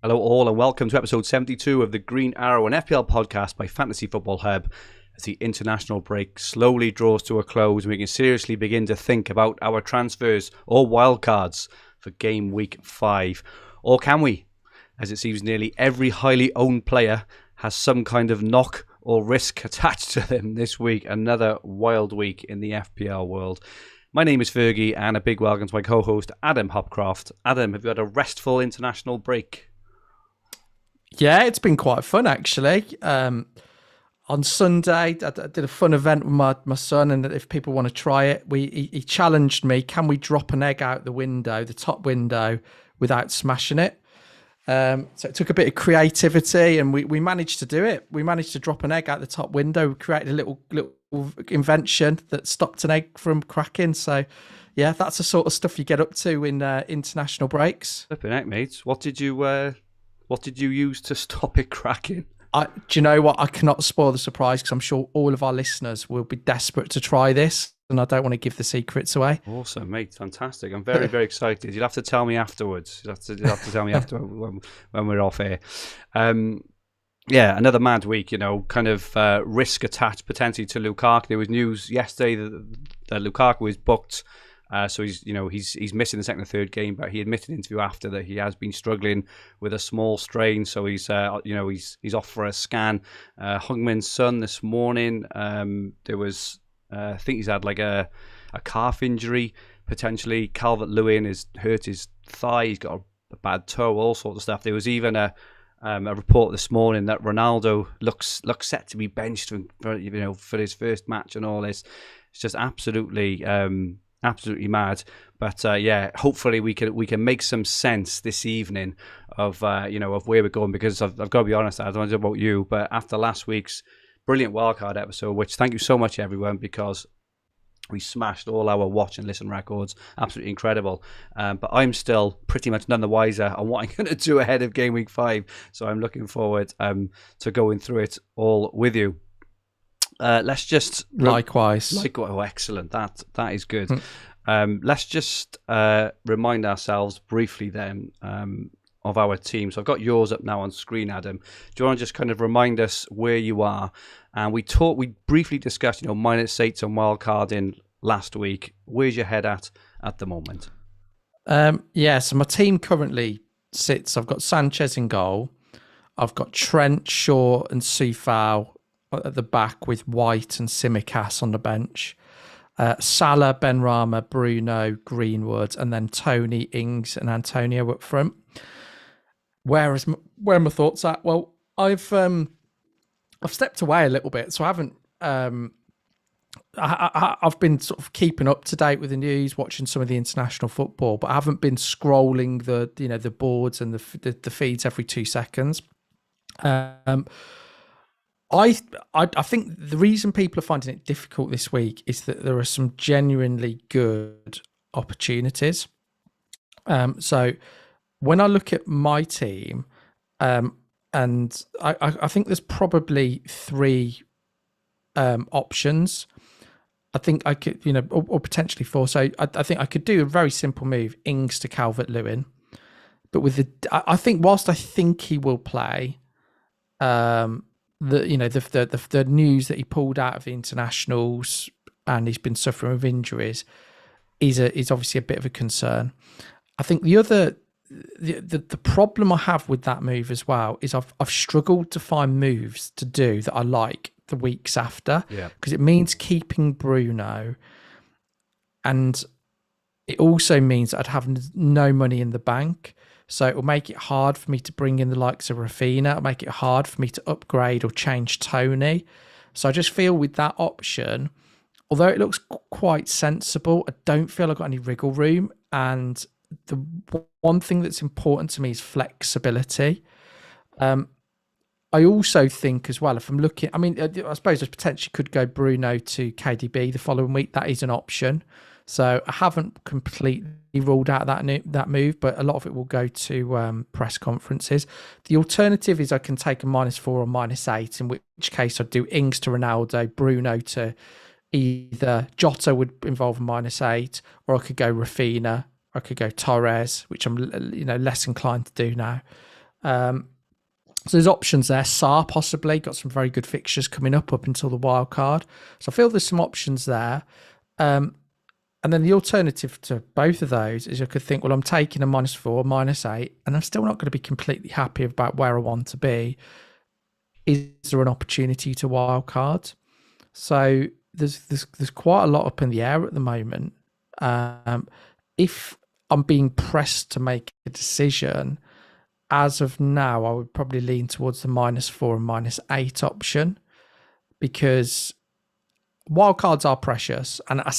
Hello all and welcome to episode 72 of the Green Arrow and FPL podcast by Fantasy Football Hub. As the international break slowly draws to a close, we can seriously begin to think about our transfers or wildcards for game week 5. Or can we? As it seems nearly every highly owned player has some kind of knock or risk attached to them this week. Another wild week in the FPL world. My name is Fergi and a big welcome to my co-host Adam Hopcroft. Adam, have you had a restful international break? Yeah, it's been quite fun actually. On Sunday, I did a fun event with my son, and if people want to try it, he challenged me, can we drop an egg out the window, the top window, without smashing it? So it took a bit of creativity, and we managed to do it. We managed to drop an egg out the top window. We created a little invention that stopped an egg from cracking. So yeah, that's the sort of stuff you get up to in international breaks. Flipping heck, mate. What did you use to stop it cracking? Do you know what? I cannot spoil the surprise because I'm sure all of our listeners will be desperate to try this, and I don't want to give the secrets away. Awesome, mate. Fantastic. I'm very, very excited. You'll have to tell me afterwards. You'll have to tell me after when we're off here. Yeah, another mad week, kind of risk attached potentially to Lukaku. There was news yesterday that Lukaku is booked. So he's missing the second and third game, but he admitted in an interview after that he has been struggling with a small strain. So he's off for a scan. Hungmin's son this morning, there was I think he's had like a calf injury potentially. Calvert-Lewin has hurt his thigh. He's got a bad toe, all sorts of stuff. There was even a report this morning that Ronaldo looks set to be benched for his first match and all this. It's just absolutely mad, but hopefully we can make some sense this evening of of where we're going, because I've got to be honest, I don't know about you, but after last week's brilliant wildcard episode, which thank you so much everyone, because we smashed all our watch and listen records, absolutely incredible, but I'm still pretty much none the wiser on what I'm going to do ahead of game week 5, so I'm looking forward to going through it all with you. Let's just likewise. Oh, excellent. That is good. Let's just remind ourselves briefly then of our team. So I've got yours up now on screen, Adam. Do you want to just kind of remind us where you are? And we briefly discussed, -8 on wildcarding last week. Where's your head at the moment? So my team currently sits. I've got Sanchez in goal. I've got Trent, Shaw, and Soufal at the back, with White and Tsimikas on the bench. Salah, Benrahma, Bruno, Greenwood, and then Tony, Ings, and Antonio up front. Where are my thoughts at? Well, I've stepped away a little bit, so I haven't. I've been sort of keeping up to date with the news, watching some of the international football, but I haven't been scrolling the boards and the feeds every 2 seconds. I think the reason people are finding it difficult this week is that there are some genuinely good opportunities. So when I look at my team, and I think there's probably 3 options. I think I could, or potentially 4. So I think I could do a very simple move, Ings to Calvert-Lewin. But I think whilst I think he will play, the news that he pulled out of the internationals and he's been suffering with injuries is obviously a bit of a concern. I think the problem I have with that move as well is I've struggled to find moves to do that I like the weeks after, because it means keeping Bruno, and it also means I'd have no money in the bank. So it will make it hard for me to bring in the likes of Rafinha. It'll make it hard for me to upgrade or change Tony. So I just feel with that option, although it looks quite sensible, I don't feel I've got any wriggle room. And the one thing that's important to me is flexibility. I also think as well, if I'm looking, I suppose I potentially could go Bruno to KDB the following week. That is an option. So I haven't completely ruled out that move, but a lot of it will go to press conferences. The alternative is I can take a -4 or -8, in which case I'd do Ings to Ronaldo, Bruno to either Jota would involve a -8, or I could go Rafinha, or I could go Torres, which I'm less inclined to do now. So there's options there. Saar possibly got some very good fixtures coming up until the wild card. So I feel there's some options there. And then the alternative to both of those is I could think, well, I'm taking a -4, -8, and I'm still not going to be completely happy about where I want to be. Is there an opportunity to wild card? So there's quite a lot up in the air at the moment. If I'm being pressed to make a decision, as of now, I would probably lean towards the -4 and -8 option, because wildcards are precious. And I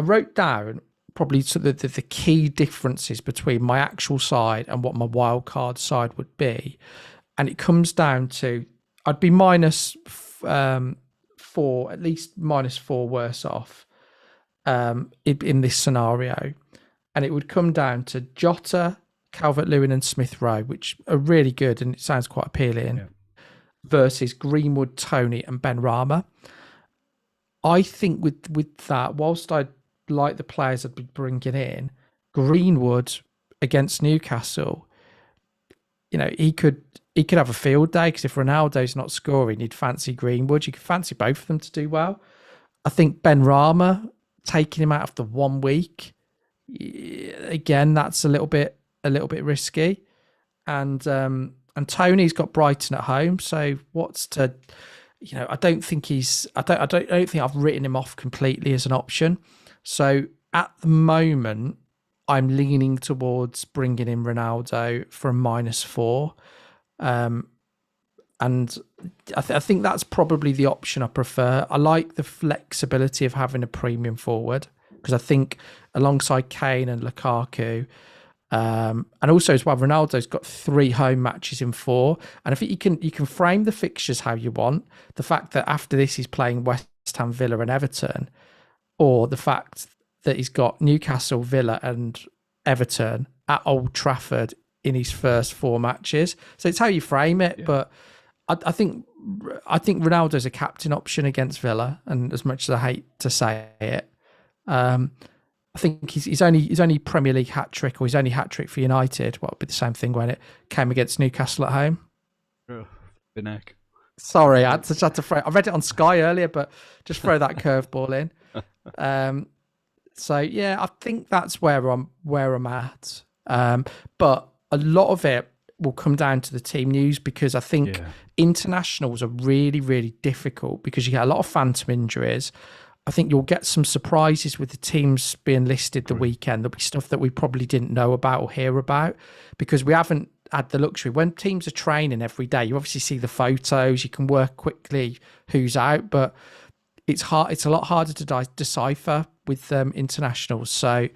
wrote down probably the key differences between my actual side and what my wildcard side would be. And it comes down to, I'd be -4, at least -4 worse off in this scenario. And it would come down to Jota, Calvert-Lewin and Smith Rowe, which are really good and it sounds quite appealing, versus Greenwood, Toney and Ben Rama. I think with that, whilst I like the players I'd be bringing in, Greenwood against Newcastle, he could have a field day, because if Ronaldo's not scoring, you'd fancy Greenwood. You could fancy both of them to do well. I think Ben Rama, taking him out after 1 week, again, that's a little bit risky. And Tony's got Brighton at home, so I don't think I've written him off completely as an option. So at the moment, I'm leaning towards bringing in Ronaldo for a -4. And I think that's probably the option I prefer. I like the flexibility of having a premium forward, because I think alongside Kane and Lukaku, and also as well, Ronaldo's got 3 home matches in 4, and I think you can frame the fixtures how you want. The fact that after this he's playing West Ham, Villa and Everton, or the fact that he's got Newcastle, Villa and Everton at Old Trafford in his first 4 matches. So it's how you frame it. Yeah. But I think Ronaldo's a captain option against Villa, and as much as I hate to say it, I think his only Premier League hat trick, or his only hat trick for United, what would be the same thing when it came against Newcastle at home. Binek. Sorry, I just had to throw. I read it on Sky earlier, but just throw that curveball in. So yeah, I think that's where I'm at. But a lot of it will come down to the team news, because I think internationals are really, really difficult, because you get a lot of phantom injuries. I think you'll get some surprises with the teams being listed the weekend. There'll be stuff that we probably didn't know about or hear about, because we haven't had the luxury. When teams are training every day, you obviously see the photos, you can work quickly who's out, but it's hard. It's a lot harder to decipher with internationals. So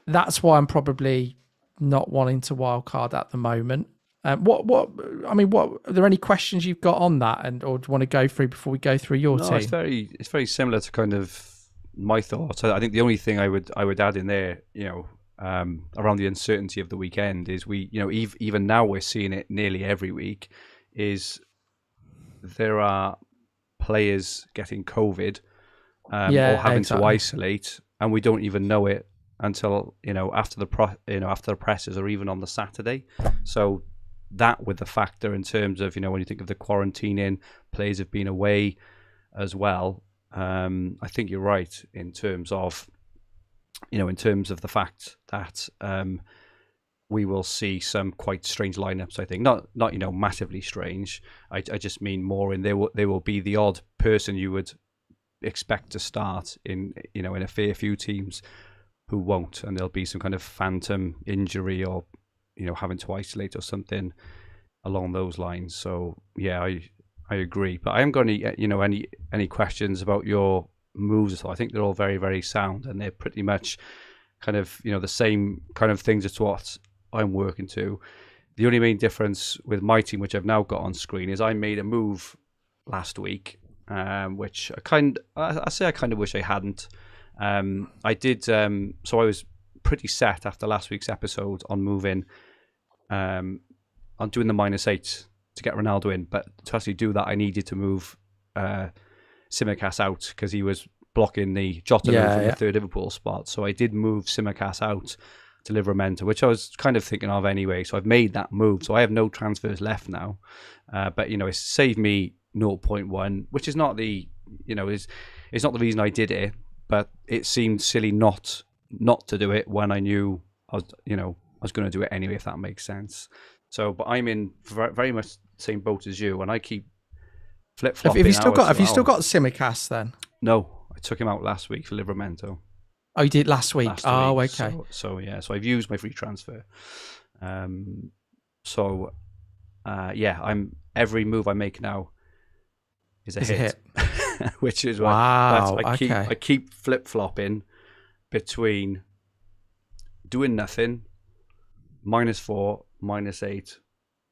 that's why I'm probably not wanting to wildcard at the moment. Are there any questions you've got on that, or do you want to go through before we go through your team? It's very similar to kind of my thoughts. I think the only thing I would add in there, around the uncertainty of the weekend is even now we're seeing it nearly every week, is there are players getting COVID or having to isolate, and we don't even know it until after the presses, or even on the Saturday. So that with the factor in terms of when you think of the quarantining, players have been away as well. I think you're right in terms of the fact that we will see some quite strange lineups. I think not massively strange. I just mean more in there will be the odd person you would expect to start in a fair few teams who won't, and there'll be some kind of phantom injury, or having to isolate or something along those lines. So yeah, I agree, but I haven't got any questions about your moves at all. I think they're all very, very sound, and they're pretty much kind of the same kind of things as what I'm working to. The only main difference with my team, which I've now got on screen, is I made a move last week, which I kind of wish I hadn't. I did. So I was pretty set after last week's episode on moving, on doing the -8 to get Ronaldo in. But to actually do that, I needed to move Tsimikas out, because he was blocking the Jota move from the third Liverpool spot. So I did move Tsimikas out to Livramento, which I was kind of thinking of anyway. So I've made that move. So I have no transfers left now. But, it's saved me 0.1, which is not the, it's not the reason I did it, but it seemed silly not to do it when I knew I was going to do it anyway, if that makes sense. So, but I'm in very much the same boat as you, and I keep flip-flopping. Have you still got Simicast then? No, I took him out last week for Livramento. Oh, you did last week? Okay. So I've used my free transfer. I'm every move I make now is a hit. Which is wow. I keep flip-flopping between doing nothing, -4, -8,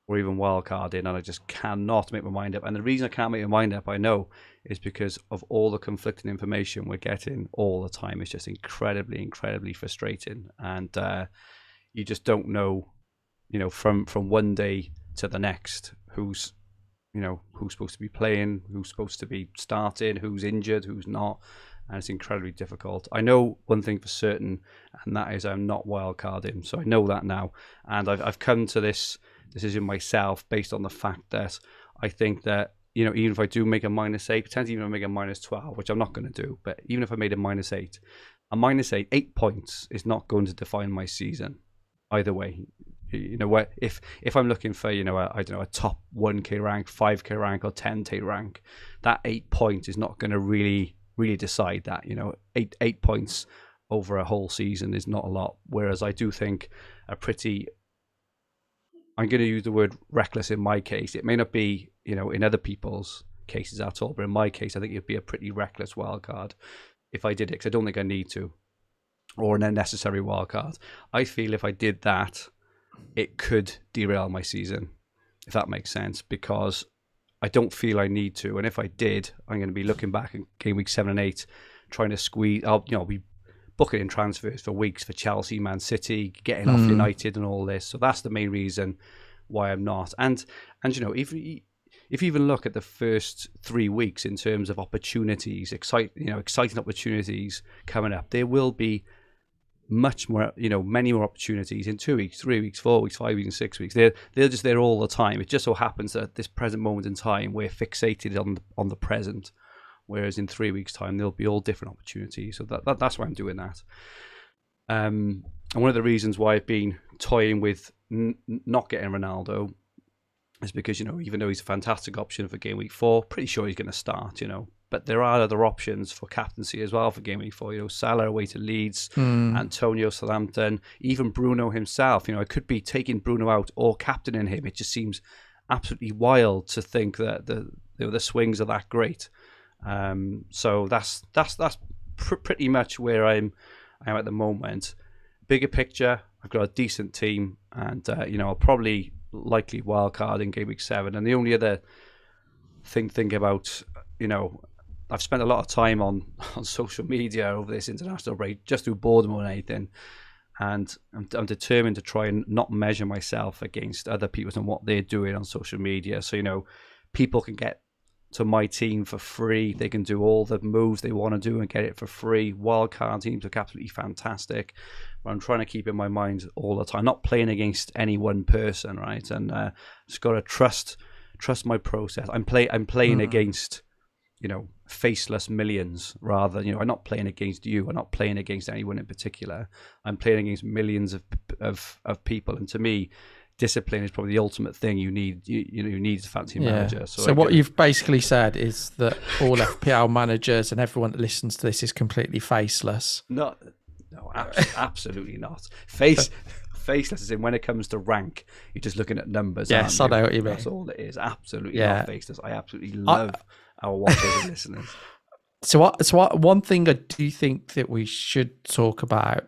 or even wildcarding, and I just cannot make my mind up. And the reason I can't make my mind up, I know, is because of all the conflicting information we're getting all the time. It's just incredibly frustrating, and you just don't know, from one day to the next who's supposed to be playing, who's supposed to be starting, who's injured, who's not, and it's incredibly difficult. I know one thing for certain, and that is I'm not wildcarding, so I know that now, and I've come to this decision myself based on the fact that I think that even if I do make a -8, potentially even make a -12, which I'm not going to do, but even if I made a -8, a -8 points is not going to define my season either way. What if I'm looking for a top 1k rank, 5k rank, or 10k rank, that 8 points is not going to really decide that. 8 points over a whole season is not a lot. Whereas I do think I'm going to use the word reckless in my case. It may not be in other people's cases at all, but in my case, I think it'd be a pretty reckless wildcard if I did it, because I don't think I need to, or an unnecessary wildcard. I feel if I did that, it could derail my season, if that makes sense, because I don't feel I need to. And if I did, I'm going to be looking back in game week 7 and 8, trying to squeeze. I'll be booking in transfers for weeks for Chelsea, Man City, getting off United and all this. So that's the main reason why I'm not. And if you even look at the first 3 weeks in terms of opportunities, exciting opportunities coming up, there will be much more, many more opportunities in 2 weeks, 3 weeks, 4 weeks, 5 weeks, and 6 weeks. They're just there all the time. It just so happens that at this present moment in time, we're fixated on the present, whereas in 3 weeks' time, there'll be all different opportunities. So that's why I'm doing that. And one of the reasons why I've been toying with not getting Ronaldo is because, even though he's a fantastic option for game week 4, pretty sure he's going to start, But there are other options for captaincy as well for game week 4. Salah away to Leeds, Antonio Southampton, even Bruno himself. I could be taking Bruno out or captaining him. It just seems absolutely wild to think that the swings are that great. So that's pretty much where I am at the moment. Bigger picture, I've got a decent team, and I'll probably likely wildcard in game week 7. And the only other think about, I've spent a lot of time on social media over this international break, just through boredom or anything, and I'm determined to try and not measure myself against other people and what they're doing on social media. So people can get to my team for free. They can do all the moves they want to do and get it for free. Wildcard teams look absolutely fantastic. But I'm trying to keep in my mind all the time, not playing against any one person, right? And just got to trust my process. I'm playing against faceless millions rather. I'm not playing against you. I'm not playing against anyone in particular. I'm playing against millions of people. And to me, discipline is probably the ultimate thing you need. You need a fantasy manager. So what you've basically said is that all FPL managers and everyone that listens to this is completely faceless. No, absolutely not. Faceless is in when it comes to rank, you're just looking at numbers. Yes, I know what you mean. That's all it is. Absolutely not faceless. I absolutely love our watchers and listeners. So one thing I do think that we should talk about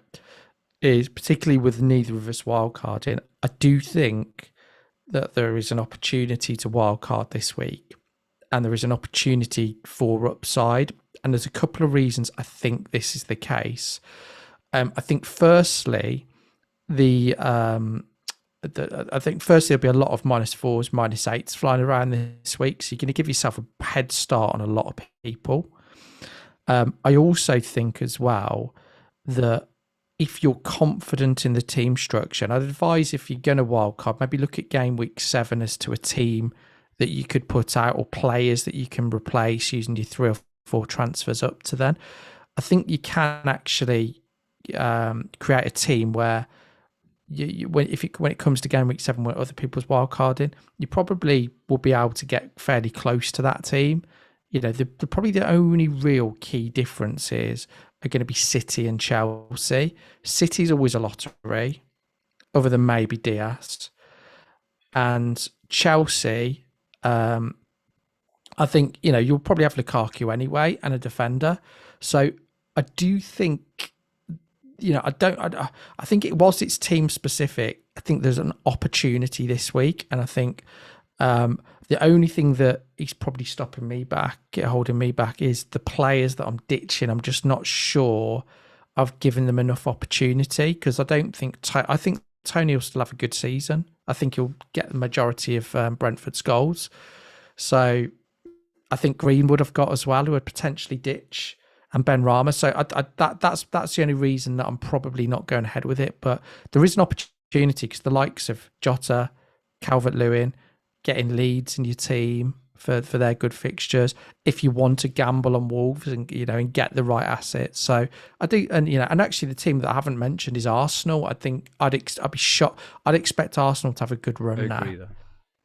is, particularly with neither of us wildcarding, I do think that there is an opportunity to wildcard this week, and there is an opportunity for upside. And there's a couple of reasons I think this is the case. I think firstly, there'll be a lot of -4s, -8s flying around this week, so you're going to give yourself a head start on a lot of people. I also think as well that if you're confident in the team structure. And I'd advise, if you're going to wildcard, maybe look at game week 7 as to a team that you could put out, or players that you can replace using your 3 or 4 transfers up to then. I think you can actually create a team where when it comes to game week 7, where other people's wildcarding, you probably will be able to get fairly close to that team. Probably the only real key differences are going to be City and Chelsea. City's always a lottery, other than maybe Diaz. And Chelsea, I think, you'll probably have Lukaku anyway and a defender. So I do think, I think whilst it's team specific, I think there's an opportunity this week. And I think the only thing that is probably holding me back is the players that I'm ditching. I'm just not sure I've given them enough opportunity, because I think Tony will still have a good season. I think he'll get the majority of Brentford's goals. So I think Greenwood I've got as well, who would potentially ditch, and Ben Rama. So that's the only reason that I'm probably not going ahead with it. But there is an opportunity, because the likes of Jota, Calvert-Lewin, getting Leeds in your team for their good fixtures, if you want to gamble on Wolves and get the right assets. So I do, and actually the team that I haven't mentioned is Arsenal. I think I'd be shocked. I'd expect Arsenal to have a good run now.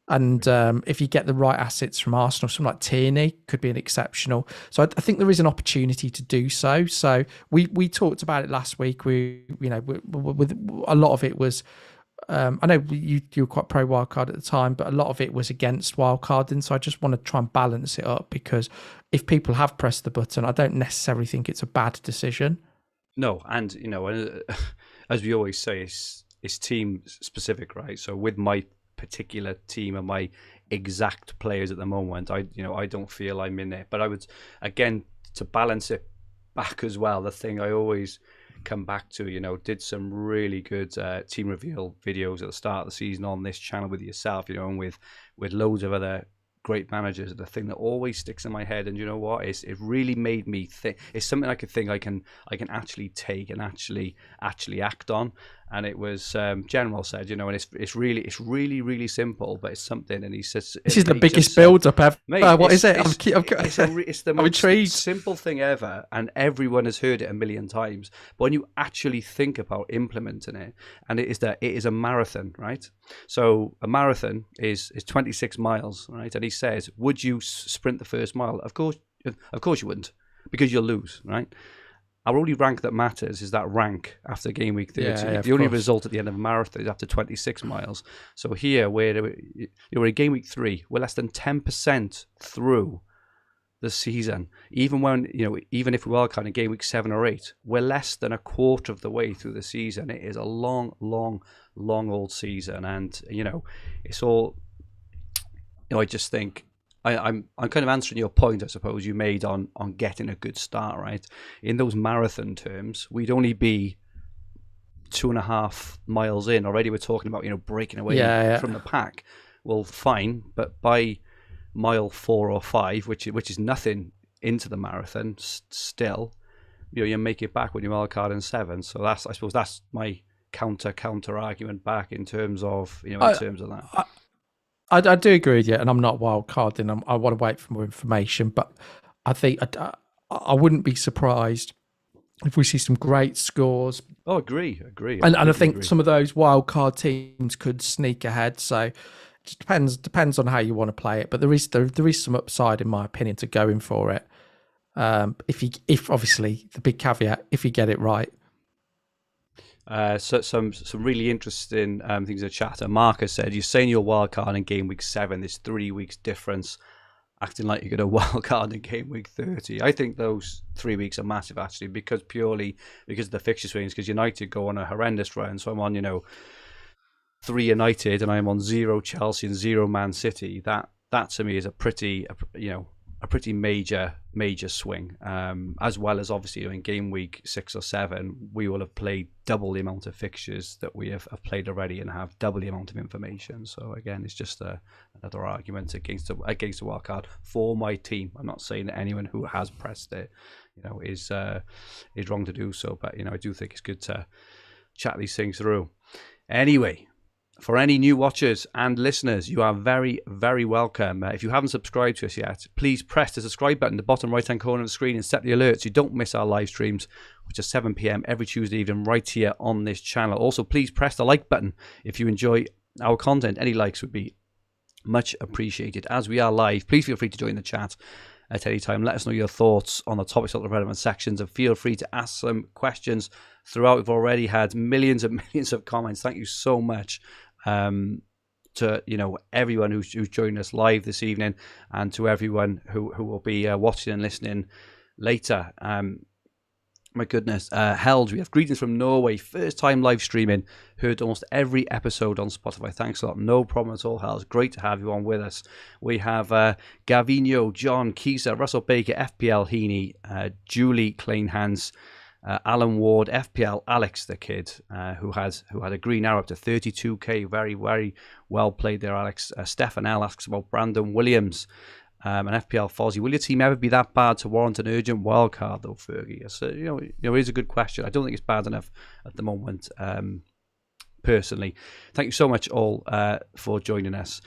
And if you get the right assets from Arsenal, someone like Tierney could be an exceptional. So I think there is an opportunity to do so. So we talked about it last week. With a lot of it was, I know you were quite pro wildcard at the time, but a lot of it was against wildcarding. So I just want to try and balance it up, because if people have pressed the button, I don't necessarily think it's a bad decision. No, and as we always say, it's team specific, right? So with my particular team and my exact players at the moment, I don't feel I'm in it. But I would, again, to balance it back as well, the thing I always come back to, did some really good team reveal videos at the start of the season on this channel with yourself, and with loads of other great managers. The thing that always sticks in my head, and it really made me think. It's something I could think I can actually take and actually act on. And it was General said, and it's really simple, but it's something. And he says, "This is the biggest build-up ever." Mate, what is it? It's the most simple thing ever, and everyone has heard it a million times. But when you actually think about implementing it, and it is a marathon, right? So a marathon is 26 miles, right? And he says, "Would you sprint the first mile?" Of course you wouldn't, because you'll lose, right? Our only rank that matters is that rank after game week 30. Yeah, the only result at the end of a marathon is after 26 miles. So here, we're in game week 3, we're less than 10% through the season. Even if we are kind of game week 7 or 8, we're less than a quarter of the way through the season. It is a long old season, and it's all. I just think. I'm kind of answering your point, I suppose, you made on getting a good start, right? In those marathon terms, we'd only be 2.5 miles in. Already we're talking about, breaking away from the pack. Well, fine, but by mile 4 or 5, which is nothing into the marathon, still, you make it back when you're wildcard in 7. So I suppose that's my counter argument back in terms of, terms of that. I do agree with you, and I'm not wild carding. I want to wait for more information, but I think I wouldn't be surprised if we see some great scores. Oh, agree. And I think some of those wild card teams could sneak ahead. So it just depends on how you want to play it. But there is some upside, in my opinion, to going for it. If obviously the big caveat, if you get it right. So some really interesting things in the chat. Marcus said, "You're saying you're wildcard in game week 7. There's 3 weeks difference, acting like you're going to wildcard in game week 30." I think those 3 weeks are massive, actually, because of the fixture swings. Because United go on a horrendous run, so I'm on 3 United, and I'm on 0 Chelsea and 0 Man City. That to me is a pretty a pretty major swing, as well as obviously in game week 6 or 7 we will have played double the amount of fixtures that we have played already and have double the amount of information. So again, it's just another argument against the wildcard for my team. I'm not saying that anyone who has pressed it is wrong to do so, but I do think it's good to chat these things through. Anyway, for any new watchers and listeners, you are very, very welcome. If you haven't subscribed to us yet, please press the subscribe button in the bottom right-hand corner of the screen and set the alerts so you don't miss our live streams, which are 7 p.m. every Tuesday evening right here on this channel. Also, please press the like button if you enjoy our content. Any likes would be much appreciated. As we are live, please feel free to join the chat at any time. Let us know your thoughts on the topics of the relevant sections, and feel free to ask some questions throughout. We've already had millions and millions of comments. Thank you so much to everyone who's joined us live this evening, and to everyone who will be watching and listening later. My goodness, Held, we have greetings from Norway, first time live streaming, heard almost every episode on Spotify. Thanks a lot. No problem at all, Held. Great to have you on with us. We have Gavino, John, Kisa, Russell Baker, FPL Heaney, Julie Kleinhans, Alan Ward, FPL Alex the Kid, who had a green arrow up to 32k. Very, very well played there, Alex. Stefan L asks about Brandon Williams, and FPL Fozzie. Will your team ever be that bad to warrant an urgent wildcard, though, Fergie? So it is a good question. I don't think it's bad enough at the moment, personally. Thank you so much all for joining us.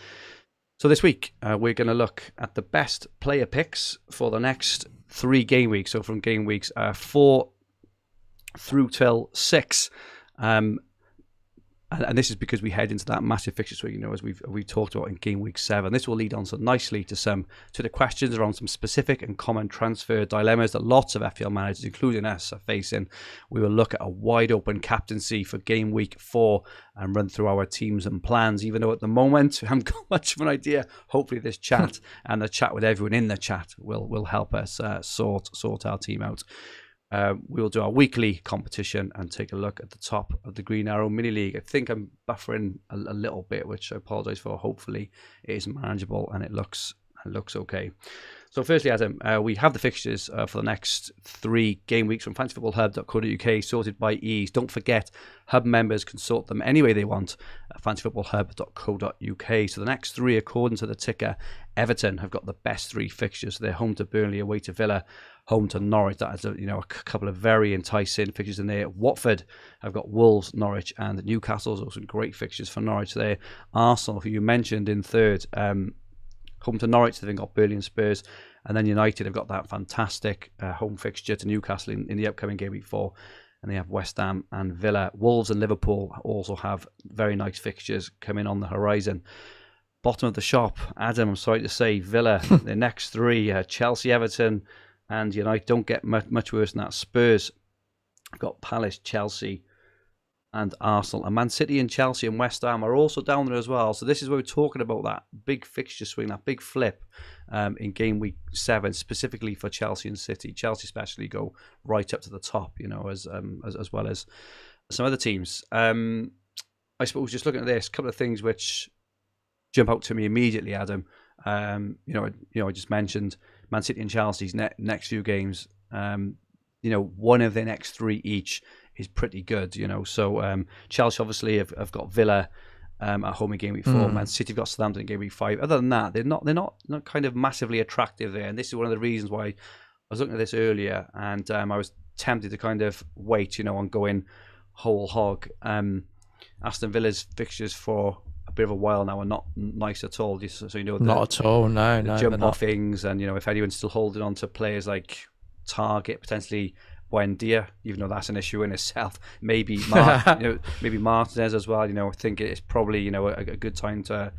So this week we're going to look at the best player picks for the next 3 game weeks. So from game weeks 4 through till 6, and this is because we head into that massive fixture swing, as we've talked about in game week 7. This will lead on so nicely to the questions around some specific and common transfer dilemmas that lots of FPL managers, including us, are facing. We will look at a wide open captaincy for game week 4 and run through our teams and plans, even though at the moment we haven't got much of an idea. Hopefully this chat and the chat with everyone in the chat will help us sort our team out. We'll do our weekly competition and take a look at the top of the Green Arrow Mini League. I think I'm buffering a little bit, which I apologise for. Hopefully it is manageable and it looks okay. So firstly, Adam, we have the fixtures for the next 3 game weeks from fantasyfootballhub.co.uk, sorted by ease. Don't forget, Hub members can sort them any way they want at fantasyfootballhub.co.uk. So the next 3, according to the ticker, Everton have got the best 3 fixtures. They're home to Burnley, away to Villa, home to Norwich. That has a couple of very enticing fixtures in there. Watford have got Wolves, Norwich, and Newcastle. Also some great fixtures for Norwich there. Arsenal, who you mentioned in third, home to Norwich. They've got Burnley and Spurs, and then United have got that fantastic home fixture to Newcastle in the upcoming game week 4, and they have West Ham and Villa. Wolves and Liverpool also have very nice fixtures coming on the horizon. Bottom of the shop, Adam, I'm sorry to say, Villa, the next 3, Chelsea, Everton, and United. Don't get much worse than that. Spurs have got Palace, Chelsea, and Arsenal. And Man City and Chelsea and West Ham are also down there as well. So this is where we're talking about that big fixture swing, that big flip in game week 7, specifically for Chelsea and City. Chelsea especially go right up to the top, as well as some other teams. I suppose just looking at this, a couple of things which jump out to me immediately, Adam. I just mentioned Man City and Chelsea's next few games. One of their next 3 each is pretty good. So Chelsea obviously have got Villa at home in game week 4. Man City have got Southampton in game week 5. Other than that, they're not kind of massively attractive there. And this is one of the reasons why I was looking at this earlier, and I was tempted to kind of wait, on going whole hog. Aston Villa's fixtures for a bit of a while now are not nice at all. Just so you know, not at all. No, jump offings, and if anyone's still holding on to players like Target, potentially Buendia, even though that's an issue in itself. Maybe maybe Martinez as well. I think it's probably a good time to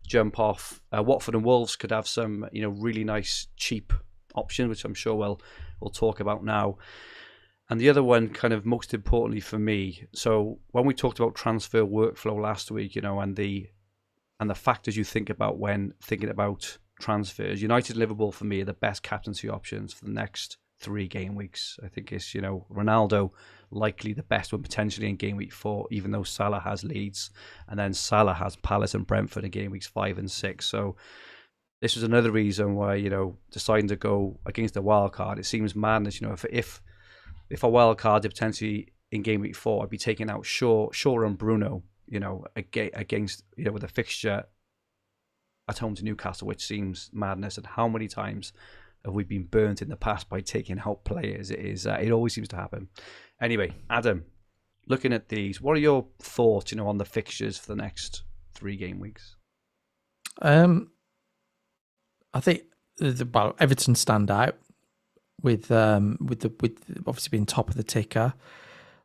jump off. Watford and Wolves could have some really nice cheap options, which I'm sure we'll talk about now. And the other one, kind of most importantly for me, so when we talked about transfer workflow last week, and the factors you think about when thinking about transfers, United and Liverpool for me are the best captaincy options for the next 3 game weeks. I think it's, Ronaldo likely the best one potentially in game week 4, even though Salah has Leeds, and then Salah has Palace and Brentford in game weeks 5 and 6. So this was another reason why, deciding to go against the wild card, it seems madness. If a wild card did potentially in game week 4, I'd be taking out Shaw and Bruno, against, with a fixture at home to Newcastle, which seems madness. And how many times have we been burnt in the past by taking out players? It always seems to happen. Anyway, Adam, looking at these, what are your thoughts, on the fixtures for the next 3 game weeks? I think Everton stand out with obviously being top of the ticker.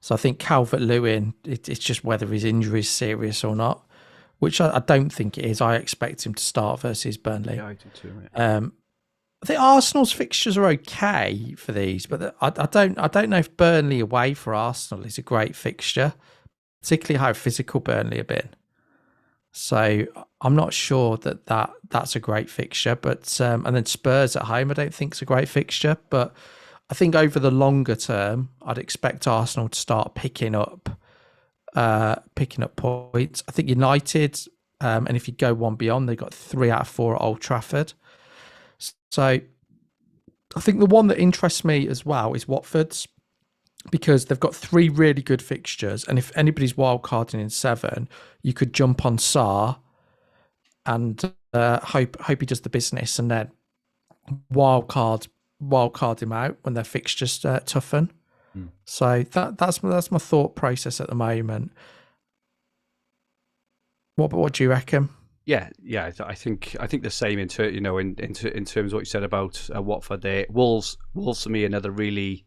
So I think Calvert-Lewin, it's just whether his injury is serious or not, which I don't think it is. I expect him to start versus Burnley. Yeah, I do too, mate. I think Arsenal's fixtures are okay for these, but I don't know if Burnley away for Arsenal is a great fixture, particularly how physical Burnley have been. So I'm not sure that's a great fixture. But and then Spurs at home, I don't think is a great fixture. But I think over the longer term, I'd expect Arsenal to start picking up points. I think United, and if you go one beyond, they got 3 out of 4 at Old Trafford. So I think the one that interests me as well is Watford's, because they've got 3 really good fixtures, and if anybody's wildcarding in 7, you could jump on Sarr and hope he does the business, and then wildcard him out when their fixtures toughen. So that's my thought process at the moment. What do you reckon? Yeah. I think the same in terms of what you said about Watford. There, Wolves for me another really,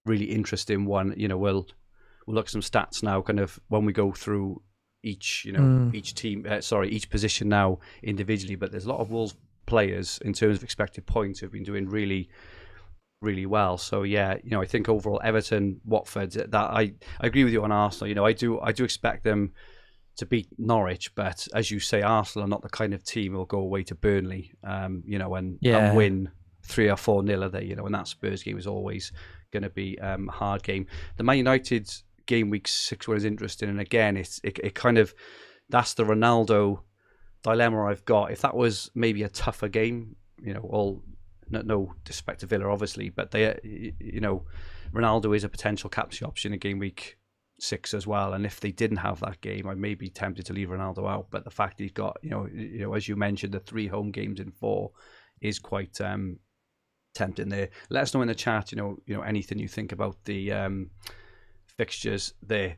really interesting one. We'll look at some stats now, kind of when we go through each each position now individually. But there's a lot of Wolves players in terms of expected points who've been doing really, really well. So yeah, I think overall Everton, Watford. That I agree with you on Arsenal. I do expect them to beat Norwich, but as you say, Arsenal are not the kind of team who'll go away to Burnley, and win 3 or 4-0 there, and that Spurs game is always going to be a hard game. The Man United game week 6 one is interesting, and again, it kind of, that's the Ronaldo dilemma I've got. If that was maybe a tougher game, no disrespect to Villa, obviously, but Ronaldo is a potential capture option in game week 6 as well, and if they didn't have that game, I may be tempted to leave Ronaldo out. But the fact he's got, as you mentioned, the 3 home games in 4 is quite tempting there. Let us know in the chat, anything you think about the fixtures there.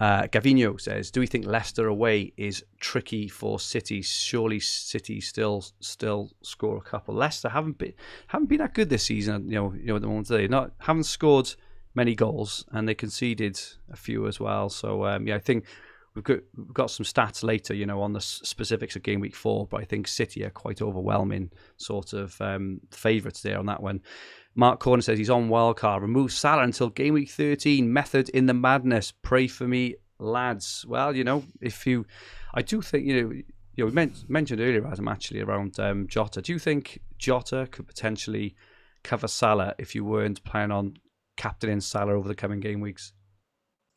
Gavinho says, do we think Leicester away is tricky for City? Surely City still score a couple. Leicester haven't been that good this season. At the moment they haven't scored many goals, and they conceded a few as well. So I think we've got some stats later, on the specifics of game week 4. But I think City are quite overwhelming sort of favourites there on that one. Mark Corner says he's on wildcard. Remove Salah until game week 13. Method in the madness. Pray for me, lads. Well, I do think we mentioned earlier, Adam, actually around Jota. Do you think Jota could potentially cover Salah if you weren't planning on captaining Salah over the coming game weeks?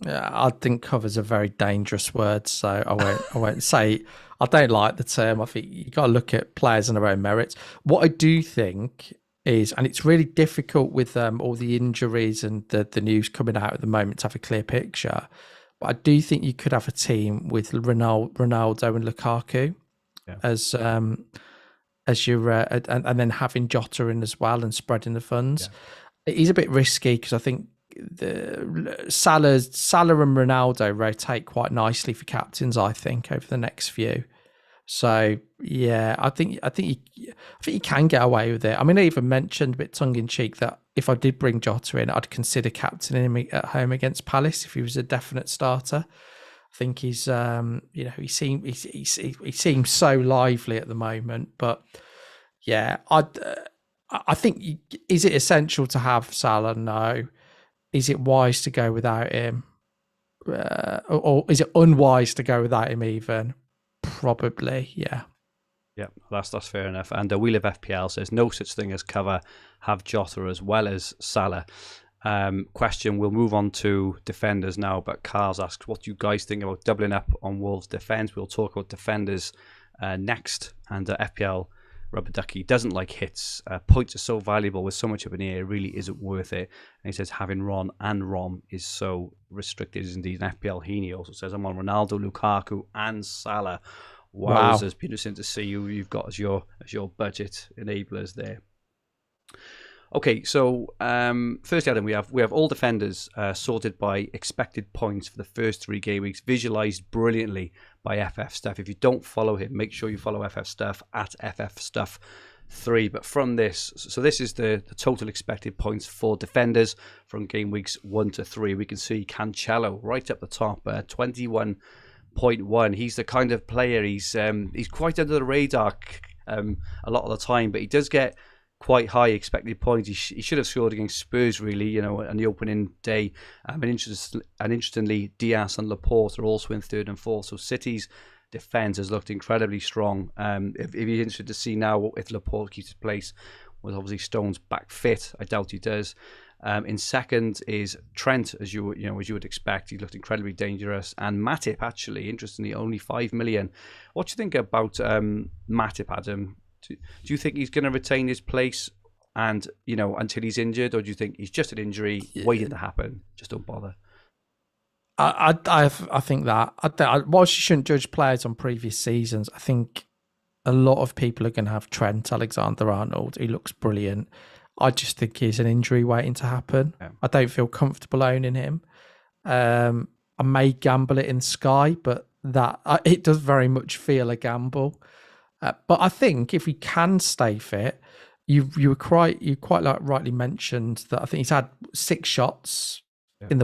Yeah, I think cover's a very dangerous word, so I won't say. I don't like the term. I think you got to look at players on their own merits. What I do think is, and it's really difficult with all the injuries and the news coming out at the moment to have a clear picture, but I do think you could have a team with Ronaldo and Lukaku as your and then having Jota in as well and spreading the funds. Yeah. It is a bit risky because I think the Salah and Ronaldo rotate quite nicely for captains, I think, over the next few. So yeah, I think you can get away with it. I mean, I even mentioned a bit tongue in cheek that if I did bring Jota in, I'd consider captaining him at home against Palace if he was a definite starter. I think he's he seems so lively at the moment. But yeah, I think is it essential to have Salah? No. Is it wise to go without him? Or is it unwise to go without him even? Probably, yeah. Yeah, that's fair enough. And We Live FPL says, no such thing as cover, have Jota as well as Salah. Question, we'll move on to defenders now, but Carl's asked, what do you guys think about doubling up on Wolves' defence? We'll talk about defenders next, and FPL rubber ducky, doesn't like hits. Points are so valuable with so much up in the air, it really isn't worth it. And he says having Ron and Rom is so restricted is indeed an FPL. Heaney also says I'm on Ronaldo, Lukaku, and Salah. Wow, it's interesting to see who you've got as your budget enablers there. Okay, so firstly, Adam, we have all defenders sorted by expected points for the first 3 game weeks, visualized brilliantly by FF Stuff. If you don't follow him, make sure you follow FF Stuff at FF Stuff 3. But from this, so this is the total expected points for defenders from game weeks 1 to 3. We can see Cancelo right up the top, 21.1. He's the kind of player, he's quite under the radar a lot of the time, but he does get quite high expected points. He should have scored against Spurs, really, on the opening day. And interestingly, Diaz and Laporte are also in 3rd and 4th. So City's defence has looked incredibly strong. If you're interested to see now if Laporte keeps his place, with obviously Stones back fit, I doubt he does. In 2nd is Trent, as you would expect. He looked incredibly dangerous. And Matip, actually, interestingly, only 5 million. What do you think about Matip, Adam? Do you think he's going to retain his place and, until he's injured, or do you think he's just an injury waiting to happen? Just don't bother. I think that. Whilst you shouldn't judge players on previous seasons, I think a lot of people are going to have Trent Alexander-Arnold. He looks brilliant. I just think he's an injury waiting to happen. Yeah. I don't feel comfortable owning him. I may gamble it in Sky, but it does very much feel a gamble. But I think if he can stay fit, you quite rightly mentioned that I think he's had 6 shots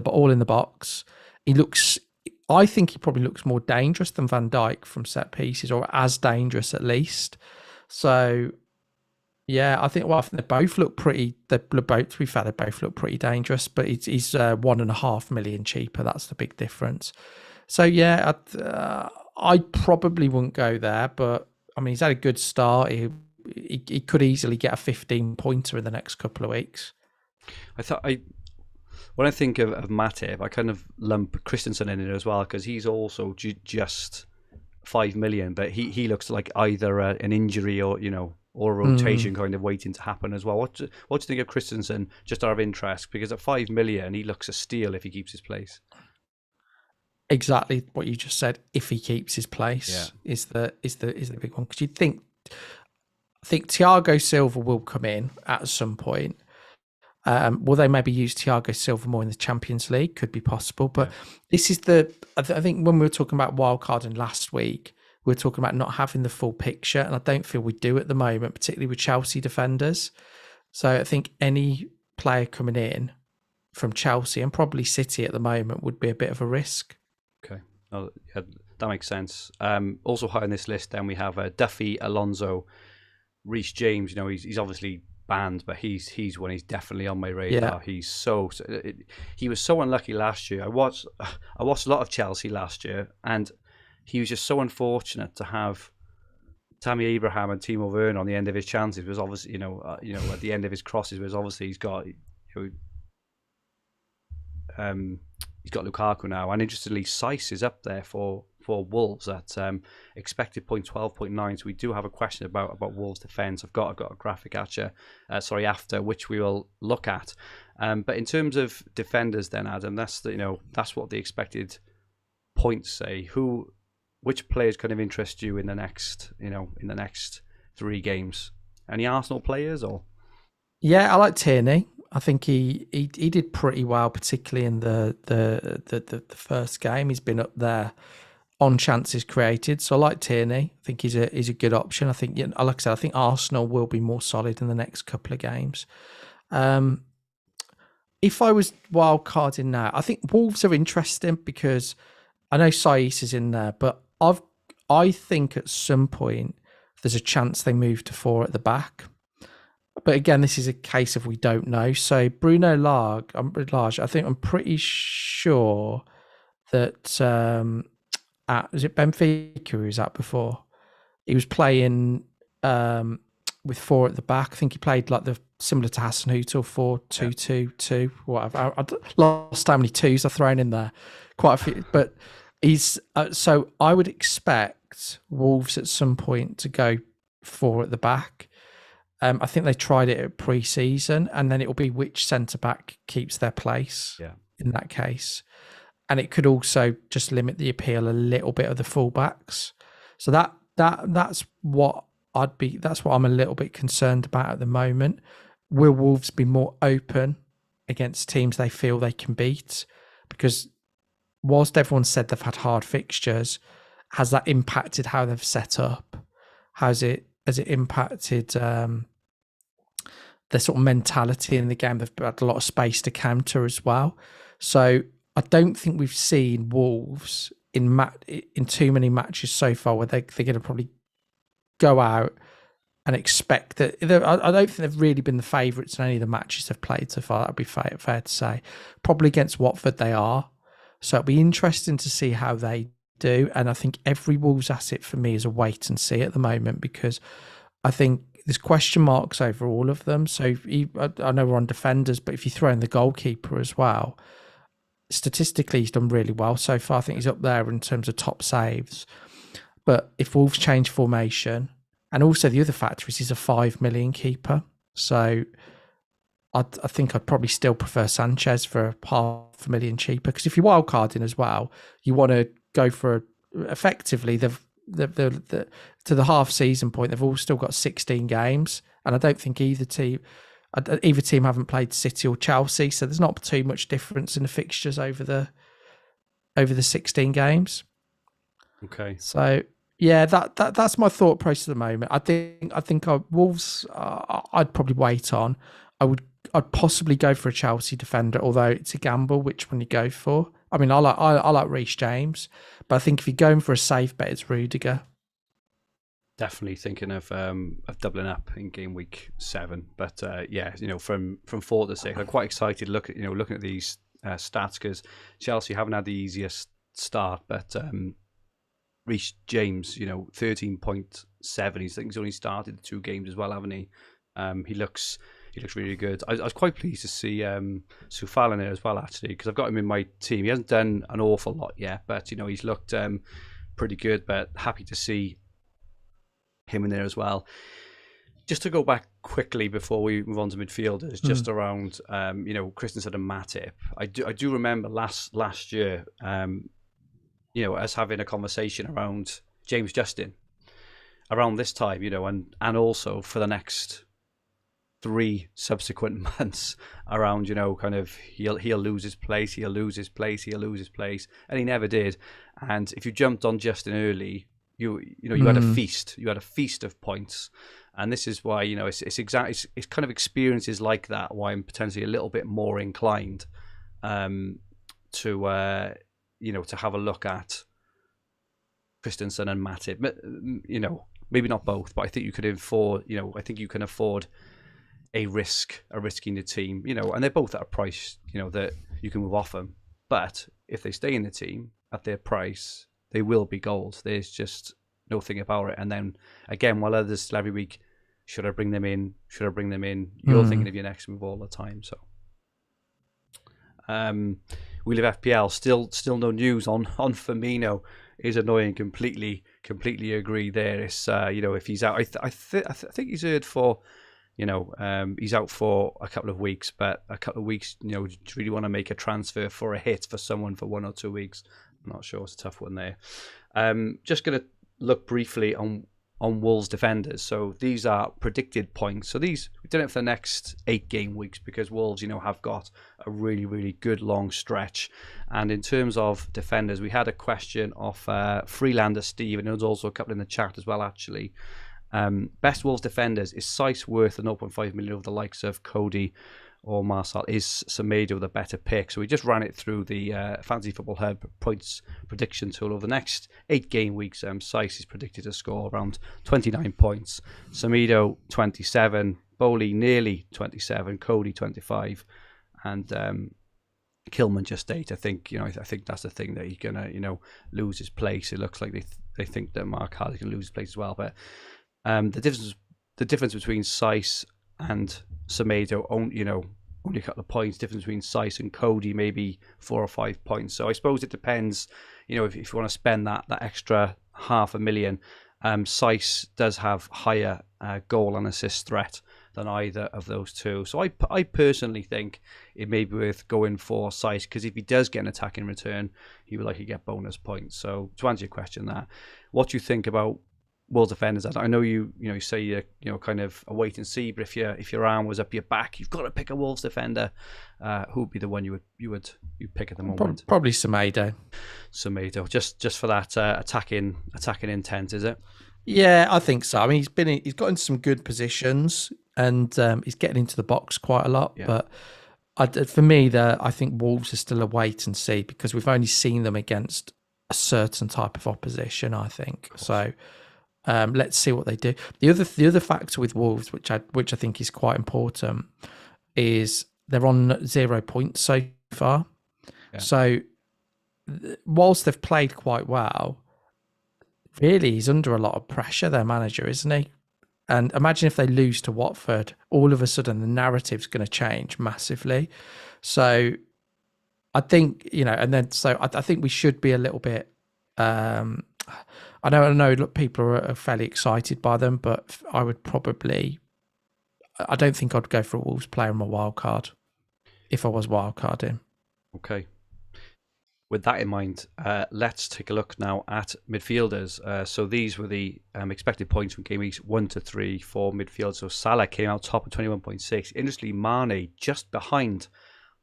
all in the box. I think he probably looks more dangerous than Van Dijk from set pieces, or as dangerous at least. So yeah, I think they both look pretty. To be fair, they both look pretty dangerous. But he's 1.5 million cheaper. That's the big difference. So yeah, I probably wouldn't go there, but. I mean, he's had a good start. He could easily get a 15-pointer in the next couple of weeks. When I think of Matip, I kind of lump Christensen in it as well, because he's also just 5 million, but he looks like either an injury or a rotation kind of waiting to happen as well. What do you think of Christensen, just out of interest? Because at 5 million, he looks a steal if he keeps his place. Exactly what you just said. If he keeps his place, is the big one, because I think Thiago Silva will come in at some point. Will they maybe use Thiago Silva more in the Champions League? Could be possible, but this is I think when we were talking about Wildcard and last week, we were talking about not having the full picture, and I don't feel we do at the moment, particularly with Chelsea defenders. So I think any player coming in from Chelsea and probably City at the moment would be a bit of a risk. Okay, that makes sense. Also high on this list, then we have Duffy, Alonso, Reece James. He's obviously banned, but he's one. He's definitely on my radar. Yeah. He was so unlucky last year. I watched a lot of Chelsea last year, and he was just so unfortunate to have Tammy Abraham and Timo Werner on the end of his chances. Was obviously at the end of his crosses. Was obviously he's got Lukaku now, and interestingly, Saiss is up there for Wolves at expected point 12.9. So we do have a question about Wolves' defence. I've got a graphic at you, after, which we will look at. But in terms of defenders, then Adam, that's what the expected points say. Which players kind of interest you in the next 3 games? Any Arsenal players or? Yeah, I like Tierney. I think he did pretty well, particularly in the first game. He's been up there on chances created, so I like Tierney. I think he's a good option. I think, like I said, I think Arsenal will be more solid in the next couple of games. If I was wildcarding now, I think Wolves are interesting because I know Saiss is in there, but I think at some point there's a chance they move to 4 at the back. But again, this is a case of we don't know. So Bruno Lage, I think I'm pretty sure that was it Benfica who was at before? He was playing with 4 at the back. I think he played like similar to Hassan Hutel, 4-2-2-2, whatever. I lost how many twos I've thrown in there. Quite a few. But he's so I would expect Wolves at some point to go 4 at the back. I think they tried it at pre-season, and then it will be which centre-back keeps their place in that case. And it could also just limit the appeal a little bit of the fullbacks. So that's what I'm a little bit concerned about at the moment. Will Wolves be more open against teams they feel they can beat? Because whilst everyone said they've had hard fixtures, has that impacted how they've set up? Has it impacted their sort of mentality in the game? They've had a lot of space to counter as well. So I don't think we've seen Wolves in too many matches so far where they're going to probably go out and expect that. I don't think they've really been the favourites in any of the matches they've played so far. That'd be fair to say. Probably against Watford they are. So it'll be interesting to see how they do. And I think every Wolves asset for me is a wait and see at the moment, because I think there's question marks over all of them. So I know we're on defenders, but if you throw in the goalkeeper as well, statistically he's done really well so far. I think he's up there in terms of top saves. But if Wolves change formation, and also the other factor is he's a 5 million keeper. So I think I'd probably still prefer Sanchez for $500,000 cheaper, because if you're wildcarding as well, you want to go for effectively to the half season point. They've all still got 16 games, and I don't think either team haven't played City or Chelsea, so there's not too much difference in the fixtures over the 16 games. Okay. So yeah, that's my thought process at the moment. I think Wolves I'd probably wait on. I'd possibly go for a Chelsea defender, although it's a gamble which one you go for. I mean, I like Reece James, but I think if you're going for a safe bet, it's Rudiger. Definitely thinking of doubling up in game week 7, but from 4 to 6, I'm quite excited. Looking at these stats, because Chelsea haven't had the easiest start, but Reece James, 13.7. He's only started the 2 games as well, haven't he? He looks really good. I was quite pleased to see Soufal in there as well, actually, because I've got him in my team. He hasn't done an awful lot yet, but he's looked pretty good. But happy to see him in there as well. Just to go back quickly before we move on to midfielders, just around Christensen and Matip. I do remember last year, us having a conversation around James Justin around this time, and also for the next 3 subsequent months around, kind of he'll lose his place, and he never did. And if you jumped on Justin early, you had a feast. You had a feast of points, and this is why it's kind of experiences like that why I'm potentially a little bit more inclined to have a look at Christensen and Matip. Maybe not both, but I think you could afford. I think you can afford a risk in the team. And they're both at a price that you can move off them. But if they stay in the team at their price, they will be gold. There's just no thing about it. And then again, while others still every week, should I bring them in? You're thinking of your next move all the time. So, we live FPL. Still no news on Firmino. Is annoying. Completely agree there. It's if he's out, I think he's heard for. He's out for a couple of weeks, but a couple of weeks, do you really want to make a transfer for a hit for someone for 1 or 2 weeks? I'm not sure. It's a tough one there. Just going to look briefly on Wolves defenders. So these are predicted points. So we've done it for the next 8 game weeks because Wolves, have got a really, really good long stretch. And in terms of defenders, we had a question of Freelander Steve, and there was also a couple in the chat as well, actually. Best Wolves defenders, is Seiss worth the 0.5 million over the likes of Cody or Marcel? Is Semedo the better pick? So we just ran it through the Fantasy Football Hub points prediction tool. Over the next 8 game weeks, Seiss is predicted to score around 29 points. Semedo 27, Bowley nearly 27, Cody 25, and Kilman just 8. I think I think that's the thing that he's gonna lose his place. It looks like they think that Mark Harley's gonna lose his place as well, but. The difference between Seiss and Semedo, only a couple of points. Difference between Seiss and Cody, maybe 4 or 5 points. So I suppose it depends. If you want to spend that extra $500,000, Seiss does have higher goal and assist threat than either of those two. So I personally think it may be worth going for Saiss, because if he does get an attack in return, he will likely get bonus points. So to answer your question, what do you think about Wolves defenders? I know you say you're kind of a wait and see, but if your arm was up your back, you've got to pick a Wolves defender. Who would be the one you'd pick at the moment? Probably Semedo. Semedo, just for that attacking intent, is it? Yeah, I think so. I mean, he's got into some good positions, and he's getting into the box quite a lot. Yeah. But for me, I think Wolves are still a wait and see, because we've only seen them against a certain type of opposition, I think. So let's see what they do. The other factor with Wolves, which I think is quite important, is they're on 0 points so far. Yeah. So whilst they've played quite well, really he's under a lot of pressure, their manager, isn't he? And imagine if they lose to Watford, all of a sudden the narrative's going to change massively. So I think, I think we should be a little bit, I know look, people are fairly excited by them, but I don't think I'd go for a Wolves player in my wildcard if I was wildcarding. Okay. With that in mind, let's take a look now at midfielders. So these were the expected points from game weeks 1 to 3 for midfield. So Salah came out top at 21.6. Interestingly, Mane just behind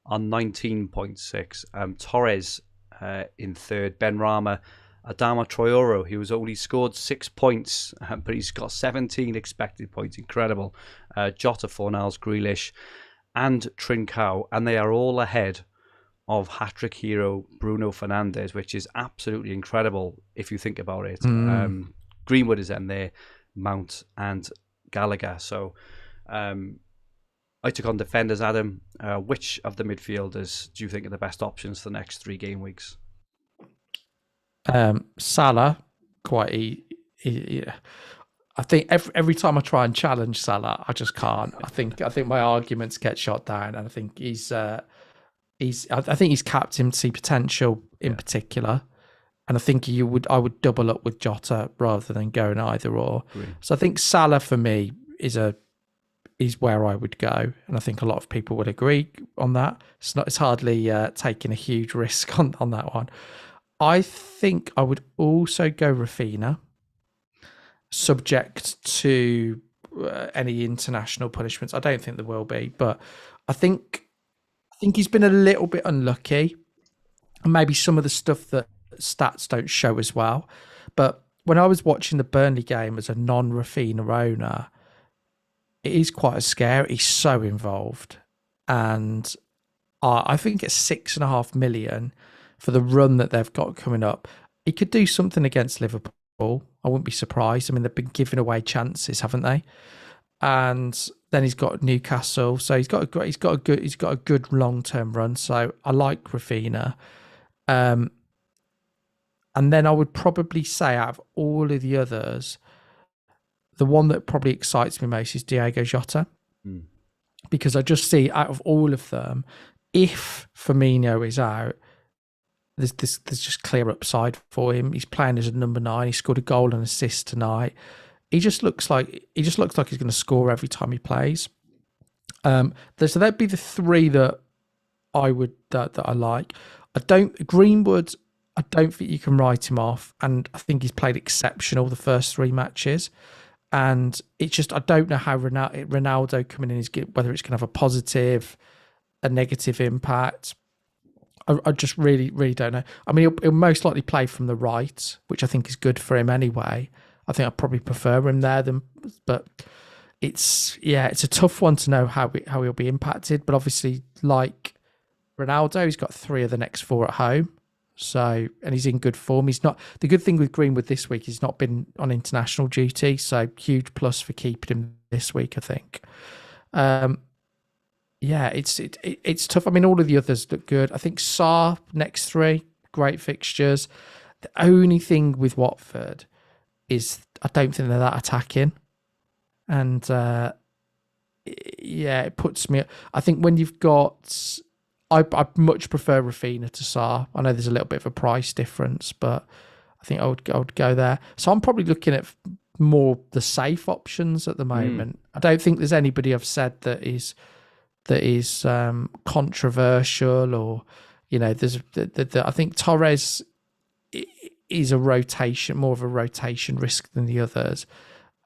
on 19.6. Torres in third. Benrahma, Adama Traore, who has only scored 6 points, but he's got 17 expected points. Incredible. Jota, Fornals, Grealish, and Trincao, and they are all ahead of hat-trick hero Bruno Fernandes, which is absolutely incredible if you think about it. Greenwood is in there, Mount and Gallagher. So I took on defenders, Adam. Which of the midfielders do you think are the best options for the next 3 game weeks? Salah, quite I think every time I try and challenge Salah, I just can't. I think my arguments get shot down, and I think I think he's captaincy potential in particular, and I think I would double up with Jota rather than going either or. Really? So I think Salah for me is where I would go, and I think a lot of people would agree on that. It's hardly taking a huge risk on that one. I think I would also go Rafinha, subject to any international punishments. I don't think there will be, but I think he's been a little bit unlucky, and maybe some of the stuff that stats don't show as well. But when I was watching the Burnley game as a non-Rafinha owner, it is quite a scare. He's so involved, and I think it's 6.5 million for the run that they've got coming up. He could do something against Liverpool. I wouldn't be surprised. I mean, they've been giving away chances, haven't they? And then he's got Newcastle, so he's got a good long-term run. So I like Rafinha. And then I would probably say, out of all of the others, the one that probably excites me most is Diogo Jota, because I just see, out of all of them, if Firmino is out, there's just clear upside for him. He's playing as a number 9. He scored a goal and assist tonight. He just looks like he's going to score every time he plays. So that'd be the 3 that I would that I like. Greenwood, I don't think you can write him off, and I think he's played exceptional the first 3 matches. And it's just, I don't know how Ronaldo coming in is, whether it's going to have a positive, a negative impact. I just really, really don't know. I mean, he'll most likely play from the right, which I think is good for him anyway. I think I'd probably prefer him there but it's a tough one to know how he'll be impacted. But obviously, like Ronaldo, he's got 3 of the next 4 at home. So, and he's in good form. He's not, the good thing with Greenwood this week, he's not been on international duty. So huge plus for keeping him this week, I think. Yeah, it's tough. I mean, all of the others look good. I think Sarr, next 3, great fixtures. The only thing with Watford is I don't think they're that attacking. And it puts me... I think when you've got... I much prefer Rafinha to Sarr. I know there's a little bit of a price difference, but I think I would go there. So I'm probably looking at more the safe options at the moment. I don't think there's anybody I've said that is controversial, or there's I think Torres is more of a rotation risk than the others.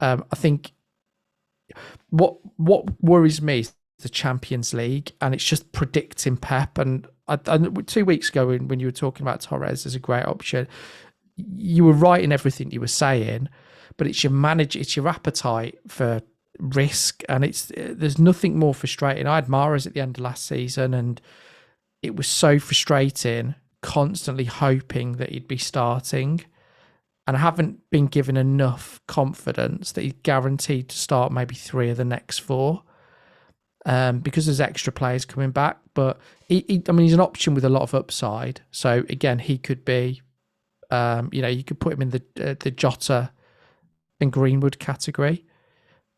I think what worries me is the Champions League, and it's just predicting Pep. And I 2 weeks ago when you were talking about Torres as a great option, you were right in everything you were saying, but it's your appetite for risk, and there's nothing more frustrating. I had Mahrez at the end of last season, and it was so frustrating constantly hoping that he'd be starting, and I haven't been given enough confidence that he's guaranteed to start maybe 3 of the next 4, because there's extra players coming back. But he's an option with a lot of upside. So again, he could be, you could put him in the Jota and Greenwood category.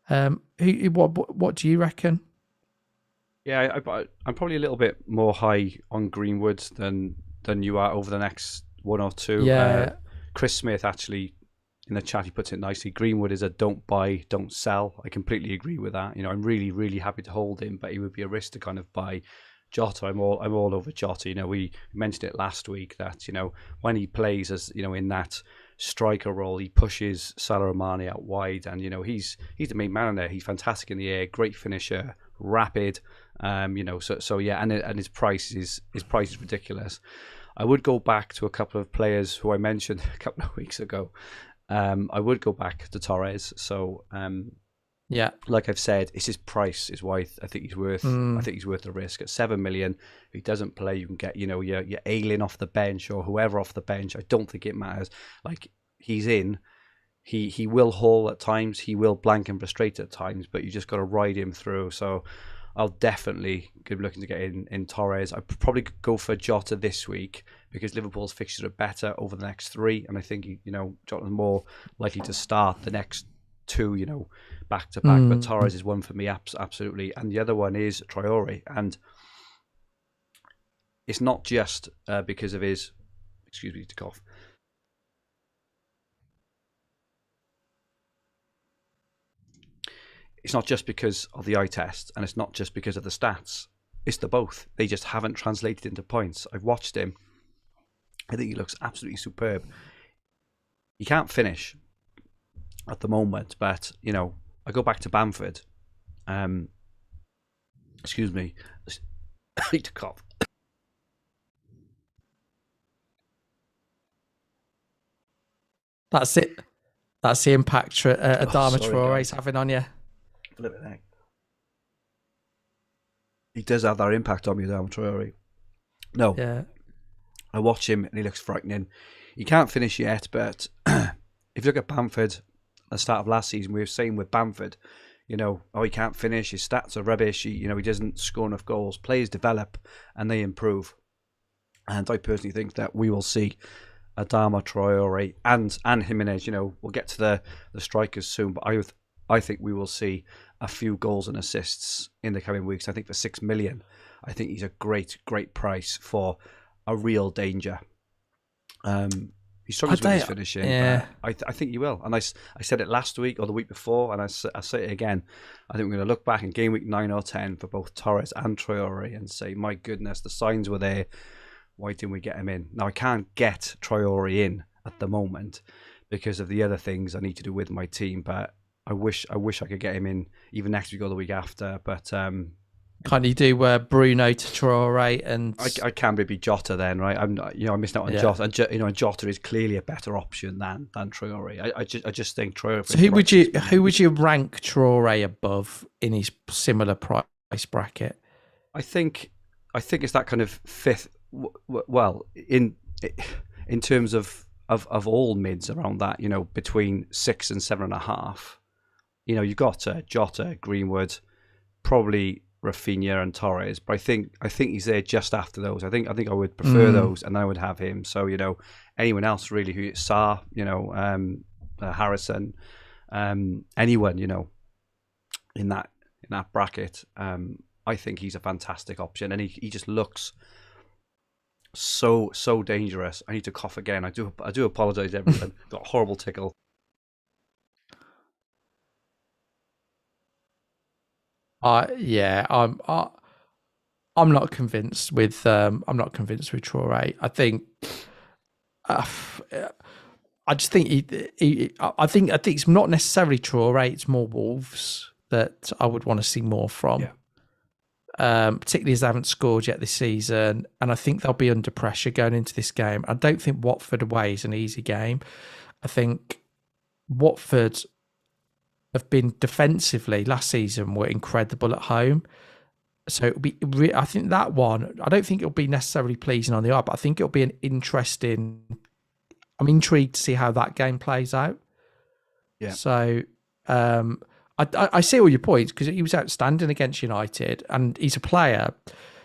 What do you reckon? Yeah, I'm probably a little bit more high on Greenwood than you are over the next 1 or 2. Yeah. Chris Smith actually in the chat, he puts it nicely. Greenwood is a don't buy, don't sell. I completely agree with that. I'm really, really happy to hold him, but he would be a risk to kind of buy Jota. I'm all over Jota. We mentioned it last week that when he plays as in that striker role, he pushes Salah-Mane out wide, and he's the main man in there. He's fantastic in the air, great finisher, rapid. So yeah, and his price is ridiculous. I would go back to a couple of players who I mentioned a couple of weeks ago. I would go back to Torres. So yeah, like I've said, it's his price is why I think he's worth. I think he's worth the risk at 7 million. If he doesn't play, you can get your Ayling off the bench or whoever off the bench. I don't think it matters. Like he's in. He will haul at times. He will blank and frustrate at times. But you just got to ride him through. So I'll definitely be looking to get in Torres. I'd probably go for Jota this week because Liverpool's fixtures are better over the next 3, and I think Jota's more likely to start the next 2, back to back. But Torres is one for me, absolutely, and the other one is Traore, and it's not just because of his. Excuse me to cough. It's not just because of the eye test, and it's not just because of the stats. It's the both. They just haven't translated into points. I've watched him. I think he looks absolutely superb. He can't finish at the moment, but, I go back to Bamford. Excuse me. I need to cough. That's it. That's the impact Adama Traore is having on you. He does have that impact on me, Adam Traore. No. Yeah. I watch him and he looks frightening. He can't finish yet, but if you look at Bamford at the start of last season, we were saying with Bamford, he can't finish, his stats are rubbish, he doesn't score enough goals. Players develop and they improve. And I personally think that we will see Adama Traore and Jimenez. We'll get to the strikers soon, but I think we will see a few goals and assists in the coming weeks. I think for 6 million, I think he's a great, great price for a real danger. He struggles with his finishing. Yeah. But I think he will. And I said it last week or the week before, and I say it again. I think we're going to look back in game week 9 or 10 for both Torres and Traore and say, my goodness, the signs were there. Why didn't we get him in? Now, I can't get Traore in at the moment because of the other things I need to do with my team, but I wish I could get him in even next week or the week after. But can't you do Bruno to Traore and I can maybe Jota then, right? I'm missing out on Jota. And Jota is clearly a better option than Traore. I just think Traore. So who would you rank Traore above in his similar price bracket? I think it's that kind of fifth. Well, in terms of all mids around that, between 6 and 7.5. You've got Jota, Greenwood, probably Rafinha and Torres, but I think he's there just after those. I think I would prefer those, and I would have him. So anyone else really who Sarr, Harrison, anyone in that bracket, I think he's a fantastic option, and he just looks So dangerous. I need to cough again. I do apologise, everyone. Got a horrible tickle. I'm not convinced with Traore. I think I just think I think it's not necessarily Traore. It's more Wolves that I would want to see more from. Yeah. Particularly as they haven't scored yet this season, and I think they'll be under pressure going into this game. I don't think Watford away is an easy game. I think Watford have been defensively last season were incredible at home. So it'll be. I think that one. I don't think it'll be necessarily pleasing on the eye, but I think it'll be an interesting. I'm intrigued to see how that game plays out. Yeah. So I see all your points because he was outstanding against United, and he's a player.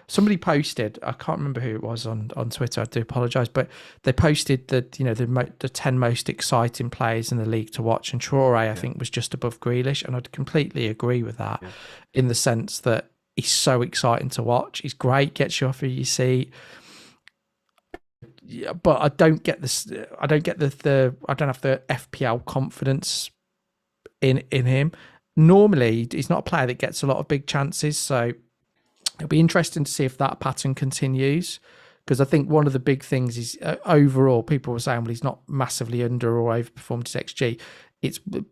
Somebody posted, I can't remember who it was on Twitter. I do apologise, but they posted that the 10 most exciting players in the league to watch, and Traore I think was just above Grealish, and I'd completely agree with that in the sense that he's so exciting to watch. He's great, gets you off of your seat. Yeah, but I don't get this. I don't get I don't have the FPL confidence in him. Normally, he's not a player that gets a lot of big chances, so it'll be interesting to see if that pattern continues. Because I think one of the big things is overall, people were saying, well, he's not massively under or overperformed his XG.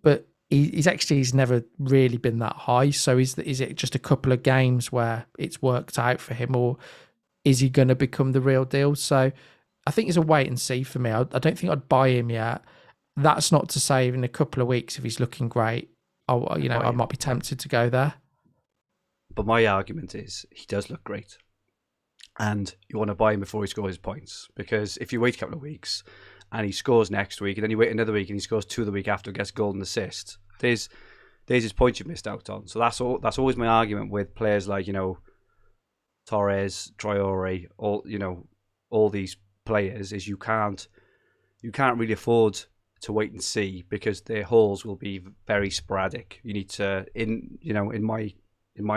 But his XG has never really been that high. So is it just a couple of games where it's worked out for him, or is he going to become the real deal? So I think it's a wait and see for me. I don't think I'd buy him yet. That's not to say in a couple of weeks if he's looking great, I might be tempted to go there. But my argument is he does look great, and you want to buy him before he scores his points, because if you wait a couple of weeks and he scores next week, and then you wait another week and he scores 2 the week after, gets golden assist, there's his points you missed out on. So that's always my argument with players like Torres, Traore, all these players is you can't really afford to wait and see, because their hauls will be very sporadic. You need to, in my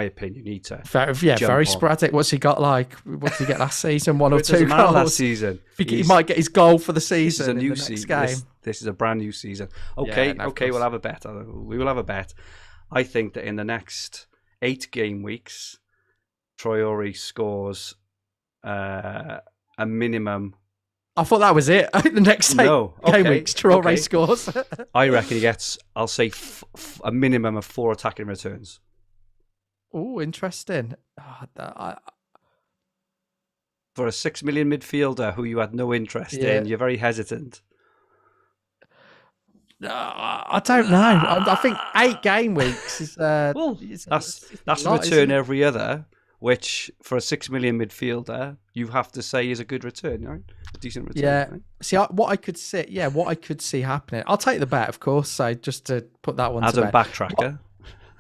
opinion, you need to very sporadic. What's he got like? What did he get last season? 1 or 2 goals last season. He might get his goal for the season. This is a new season. Game. This is a brand new season. Okay, we'll have a bet. We will have a bet. I think that in the next 8 game weeks, Traore scores a minimum. I thought that was it. The next 8 game weeks, Traore scores. I reckon he gets, I'll say, a minimum of 4 attacking returns. Oh, interesting. For a 6 million midfielder who you had no interest in, you're very hesitant. I don't know. I think 8 game weeks is that's a return every other, which for a 6 million midfielder you have to say is a good return, right? A decent return. Yeah. Right? See what I could see happening. I'll take the bet, of course. So just to put that one. Adam to bed. Backtracker.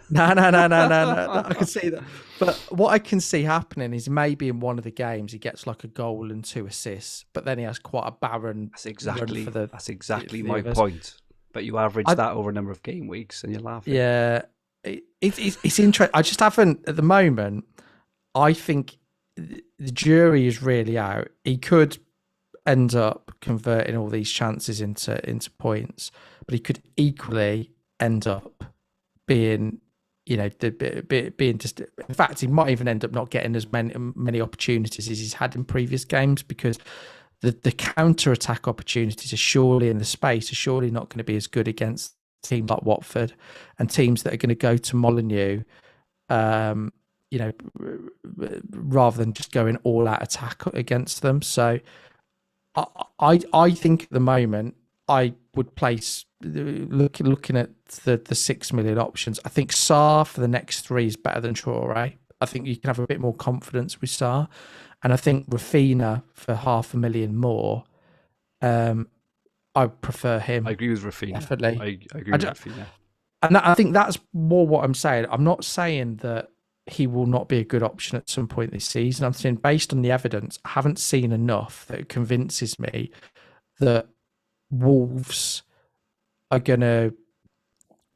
No. I can see that. But what I can see happening is maybe in one of the games he gets like a goal and 2 assists, but then he has quite a barren. That's exactly my point. But you average that over a number of game weeks, and you're laughing. Yeah, it's interesting. I just haven't at the moment. I think the jury is really out. He could end up converting all these chances into points, but he could equally end up being, being just. In fact, he might even end up not getting as many opportunities as he's had in previous games, because the counter attack opportunities are surely in the space are surely not going to be as good against teams like Watford and teams that are going to go to Molineux. Rather than just going all out attack against them. So I think at the moment I would place looking at the 6 million options. I think Sarr for the next 3 is better than Traore. I think you can have a bit more confidence with Sarr, and I think Rafinha for 500,000 more. I prefer him. I agree with Rafinha. Definitely, I agree with Rafinha, and I think that's more what I'm saying. I'm not saying that he will not be a good option at some point this season. I'm saying based on the evidence, I haven't seen enough that convinces me that Wolves are going to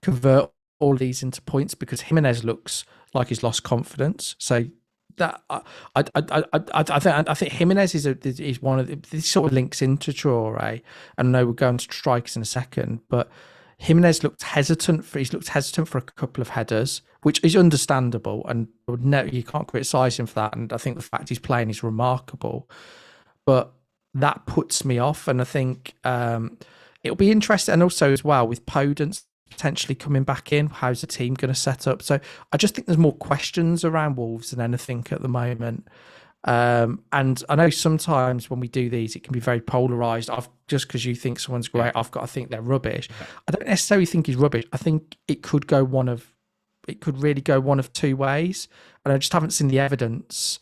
convert all these into points, because Jimenez looks like he's lost confidence. So that I think Jimenez is one of this sort of links into Traore. I know we're going to strikers in a second, but Jimenez looked hesitant for a couple of headers, which is understandable, and you can't criticise him for that. And I think the fact he's playing is remarkable, but that puts me off. And I think it'll be interesting, and also as well with Podence potentially coming back in, how's the team going to set up? So I just think there's more questions around Wolves than anything at the moment. And I know sometimes when we do these, it can be very polarised. Just because you think someone's great, I've got to think they're rubbish. I don't necessarily think he's rubbish. I think it could really go one of two ways, and I just haven't seen the evidence.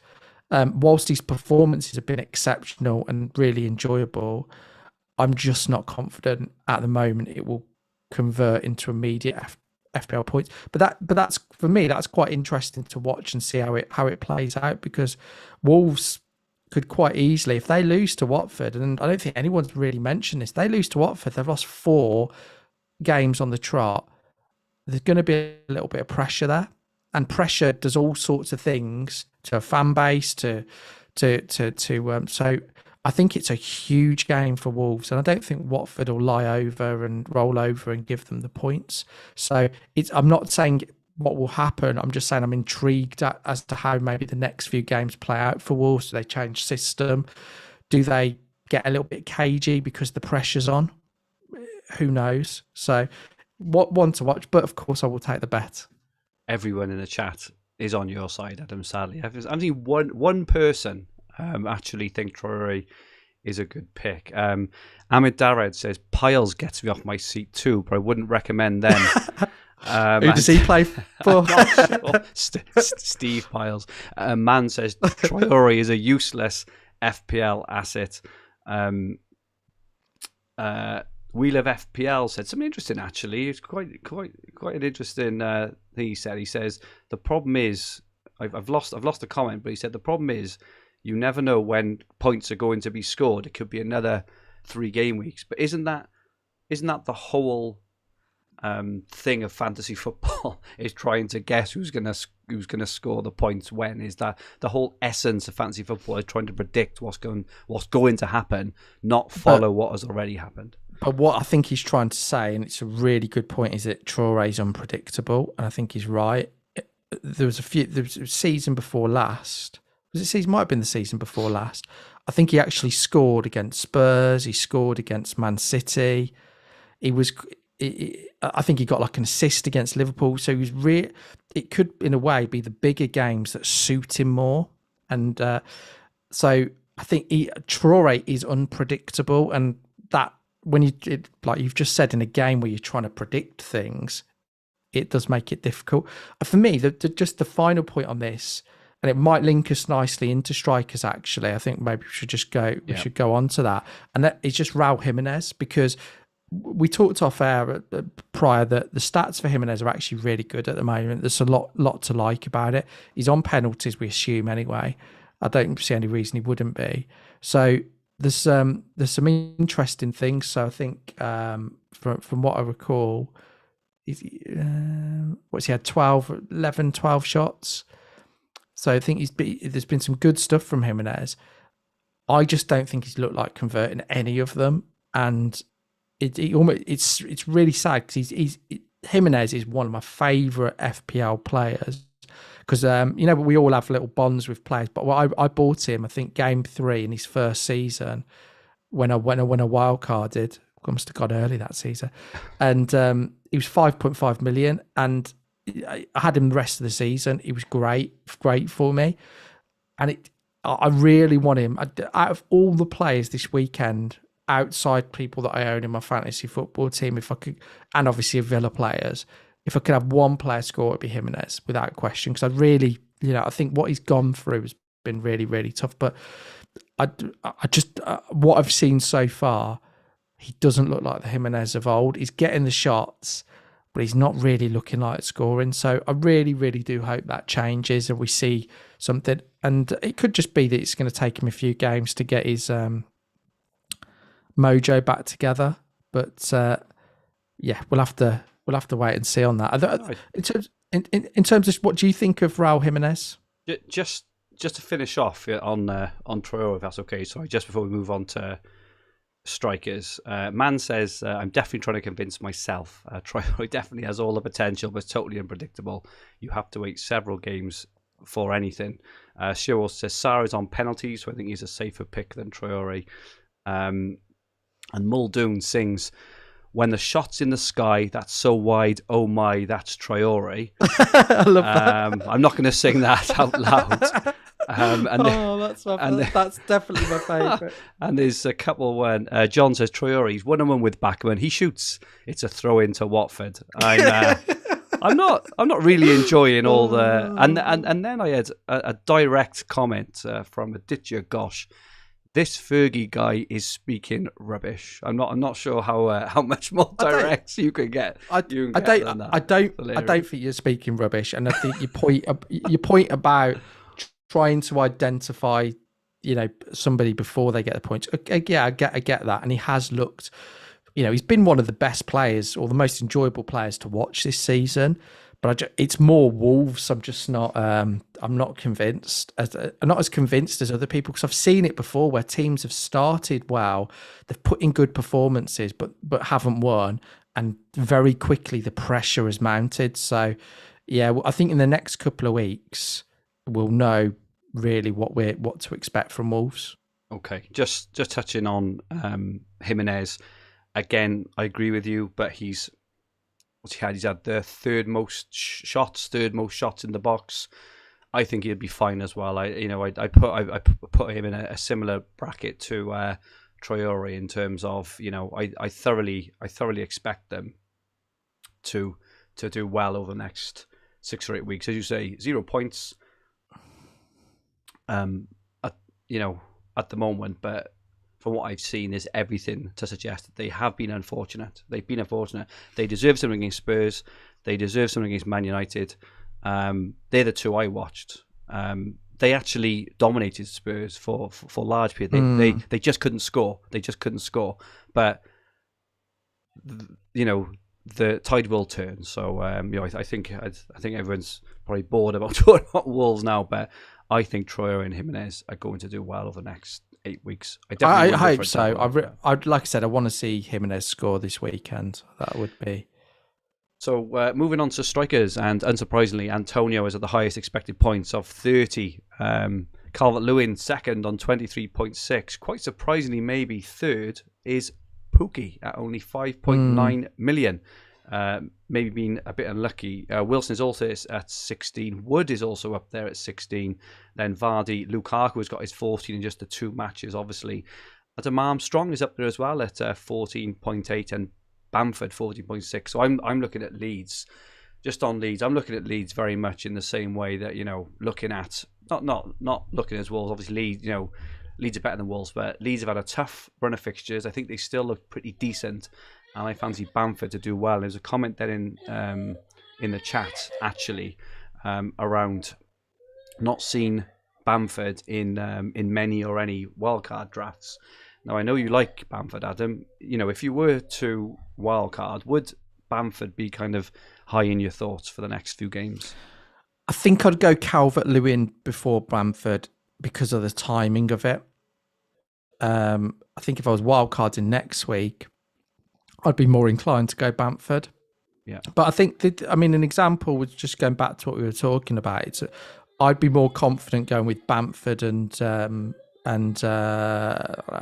Whilst his performances have been exceptional and really enjoyable, I'm just not confident at the moment it will convert into immediate FPL points. But that's for me, that's quite interesting to watch and see how it plays out, because Wolves could quite easily, if they lose to Watford, and I don't think anyone's really mentioned this, they lose to Watford, they've lost 4 games on the trot. There's going to be a little bit of pressure there, and pressure does all sorts of things to a fan base, so I think it's a huge game for Wolves, and I don't think Watford will lie over and roll over and give them the points. So I'm not saying what will happen. I'm just saying I'm intrigued as to how maybe the next few games play out for Wolves. Do they change system? Do they get a little bit cagey because the pressure's on? Who knows? So one to watch, but of course I will take the bet. Everyone in the chat is on your side, Adam, sadly. I've seen one person actually think Traore is a good pick. Ahmed Darred says Piles gets me off my seat too, but I wouldn't recommend them. Who does he play for? Sure. Steve Piles. Man says Traore is a useless FPL asset. We Live FPL said something interesting. Actually, it's quite an interesting thing he said. He says the problem is I've lost a comment, but he said the problem is you never know when points are going to be scored. It could be another 3 game weeks. But isn't that the whole thing of fantasy football? Is trying to guess who's gonna score the points when? Is that the whole essence of fantasy football? Is trying to predict what's going to happen, not follow what has already happened. But what I think he's trying to say, and it's a really good point, is that Traore is unpredictable, and I think he's right. There was a season before last. Might have been the season before last. I think he actually scored against Spurs. He scored against Man City. I think he got like an assist against Liverpool. So he was it could, in a way, be the bigger games that suit him more. And so I think Traore is unpredictable, and that when like you've just said, in a game where you're trying to predict things, it does make it difficult. For me, just the final point on this. And it might link us nicely into strikers, actually. I think maybe we should just go. We should go on to that. And that is just Raul Jimenez, because we talked off air prior that the stats for Jimenez are actually really good at the moment. There's a lot to like about it. He's on penalties, we assume anyway. I don't see any reason he wouldn't be. So there's some interesting things. So I think from what I recall, he had 12 shots. So I think there's been some good stuff from Jimenez. I just don't think he's looked like converting any of them, and it's really sad because Jimenez is one of my favourite FPL players, because we all have little bonds with players. But I bought him, I think, game 3 in his first season when I wildcarded. I must have got early that season, and he was 5.5 million, and I had him the rest of the season. He was great for me, and I really want him. Out of all the players this weekend, outside people that I own in my fantasy football team, if I could, and obviously Villa players, if I could have one player score, it'd be Jimenez without question. Because I really, I think what he's gone through has been really, really tough. But I just what I've seen so far, he doesn't look like the Jimenez of old. He's getting the shots, but he's not really looking like scoring. So I really, really do hope that changes and we see something. And it could just be that it's going to take him a few games to get his mojo back together. But we'll have to wait and see on that. In terms of what do you think of Raul Jimenez? Just just to finish off on Traore, if that's okay. Sorry, just before we move on to strikers, Man says, I'm definitely trying to convince myself. Traore definitely has all the potential, but it's totally unpredictable. You have to wait several games for anything. Shiro says Sarr is on penalties, so I think he's a safer pick than Traore. And Muldoon sings, when the shot's in the sky, that's so wide, oh my, that's Traore. I love that. I'm not going to sing that out loud. That's definitely my favourite. And there's a couple when John says Traore, he's 1-on-1 with Backman. He shoots. It's a throw into Watford. I'm not really enjoying all the and then I had a direct comment from Aditya Ghosh. This Fergie guy is speaking rubbish. I'm not sure how much more direct you can get. I don't think you're speaking rubbish, and I think your point about trying to identify, somebody before they get the points. Yeah, I get that, and he has looked. He's been one of the best players or the most enjoyable players to watch this season. But it's more Wolves. I'm just not. I'm not convinced. I'm not as convinced as other people, because I've seen it before where teams have started well, they've put in good performances, but haven't won, and very quickly the pressure has mounted. So, yeah, I think in the next couple of weeks we'll know really what to expect from Wolves. Okay, just touching on Jimenez again. I agree with you, but he's had the third most shots in the box. I think he'd be fine as well. I put him in a similar bracket to Traore in terms of I thoroughly expect them to do well over the next 6 or 8 weeks. As you say, 0 points. At the moment, but from what I've seen, there's everything to suggest that they have been unfortunate. They've been unfortunate. They deserve something against Spurs. They deserve something against Man United. They're the two I watched. They actually dominated Spurs for large period. They just couldn't score. But the tide will turn. So I think everyone's probably bored about talking about Wolves now, but I think Traore and Jimenez are going to do well over the next 8 weeks. I hope so. I'd like I said, I want to see Jimenez score this weekend. That would be. So moving on to strikers, and unsurprisingly, Antonio is at the highest expected points of 30. Calvert-Lewin second on 23.6. Quite surprisingly, maybe third is Pookie at only 5.9 million. Maybe being a bit unlucky. Wilson is also at 16. Wood is also up there at 16. Then Vardy, Lukaku has got his 14 in just the 2 matches, obviously. Adam Armstrong is up there as well at 14.8, and Bamford 14.6. So I'm looking at Leeds. Just on Leeds, I'm looking at Leeds very much in the same way that looking at not looking at Wolves. Obviously, Leeds are better than Wolves, but Leeds have had a tough run of fixtures. I think they still look pretty decent. And I fancy Bamford to do well. There's a comment there in the chat actually around not seeing Bamford in many or any wildcard drafts. Now I know you like Bamford, Adam. If you were to wildcard, would Bamford be kind of high in your thoughts for the next few games? I think I'd go Calvert-Lewin before Bamford because of the timing of it. I think if I was wildcarding next week, I'd be more inclined to go Bamford. Yeah. But I think an example was just going back to what we were talking about. I'd be more confident going with Bamford and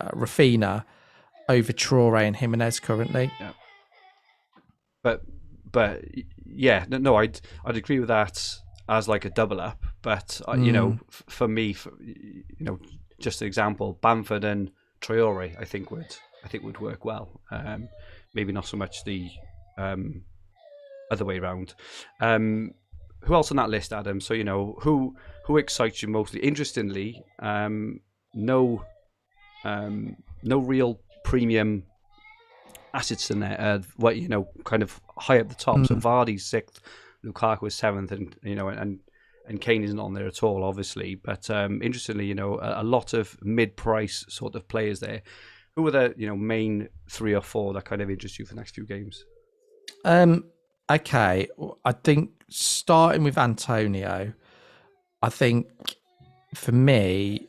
Rafinha over Traore and Jimenez currently. Yeah. But yeah, no, I'd agree with that as like a double up. But for me, just an example, Bamford and Traore, I think would work well. Maybe not so much the other way around. Who else on that list, Adam? So who excites you mostly? Interestingly, no real premium assets in there. Kind of high at the top. So Vardy's 6th, Lukaku is 7th, and Kane isn't on there at all, obviously. But interestingly, a lot of mid-price sort of players there. Who are the main 3 or 4 that kind of interest you for the next few games? Okay, I think starting with Antonio, I think for me,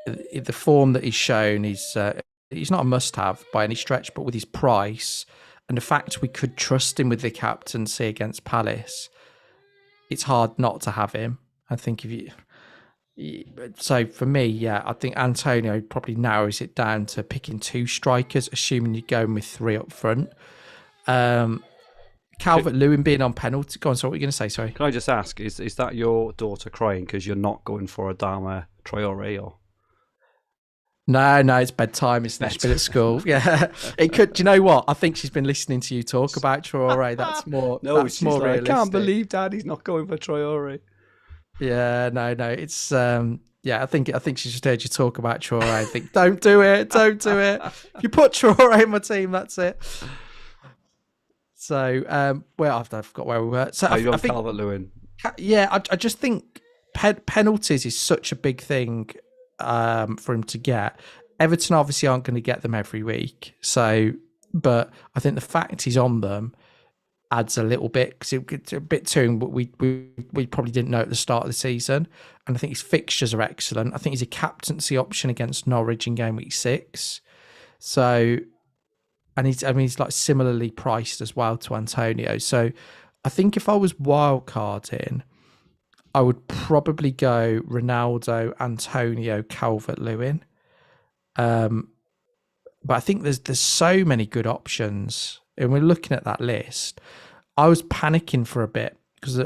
the form that he's shown is he's not a must-have by any stretch, but with his price and the fact we could trust him with the captaincy against Palace, it's hard not to have him. I think so for me, yeah, I think Antonio probably narrows it down to picking 2 strikers, assuming you're going with 3 up front. Calvert-Lewin being on penalty. Go on, so what were you going to say? Sorry. Can I just ask, is that your daughter crying because you're not going for Adama Traore or? No, it's bedtime. It's been at school. Yeah, it could. Do you know what? I think she's been listening to you talk about Traore. That's more. No, that's more like, realistic. I can't believe Daddy's not going for Traore. Yeah, no. It's yeah. I think she just heard you talk about Traore. I think don't do it. If you put Traore in my team, that's it. So, well, I've forgot where we were. So I think Calvert-Lewin. Yeah, I just think penalties is such a big thing for him to get. Everton obviously aren't going to get them every week. So, but I think the fact he's on them adds a little bit because it's a bit too. But we probably didn't know at the start of the season, and I think his fixtures are excellent. I think he's a captaincy option against Norwich in game week 6. So. And he's like similarly priced as well to Antonio. So I think if I was wildcarding, I would probably go Ronaldo, Antonio, Calvert-Lewin. But I think there's so many good options. And we're looking at that list. I was panicking for a bit because,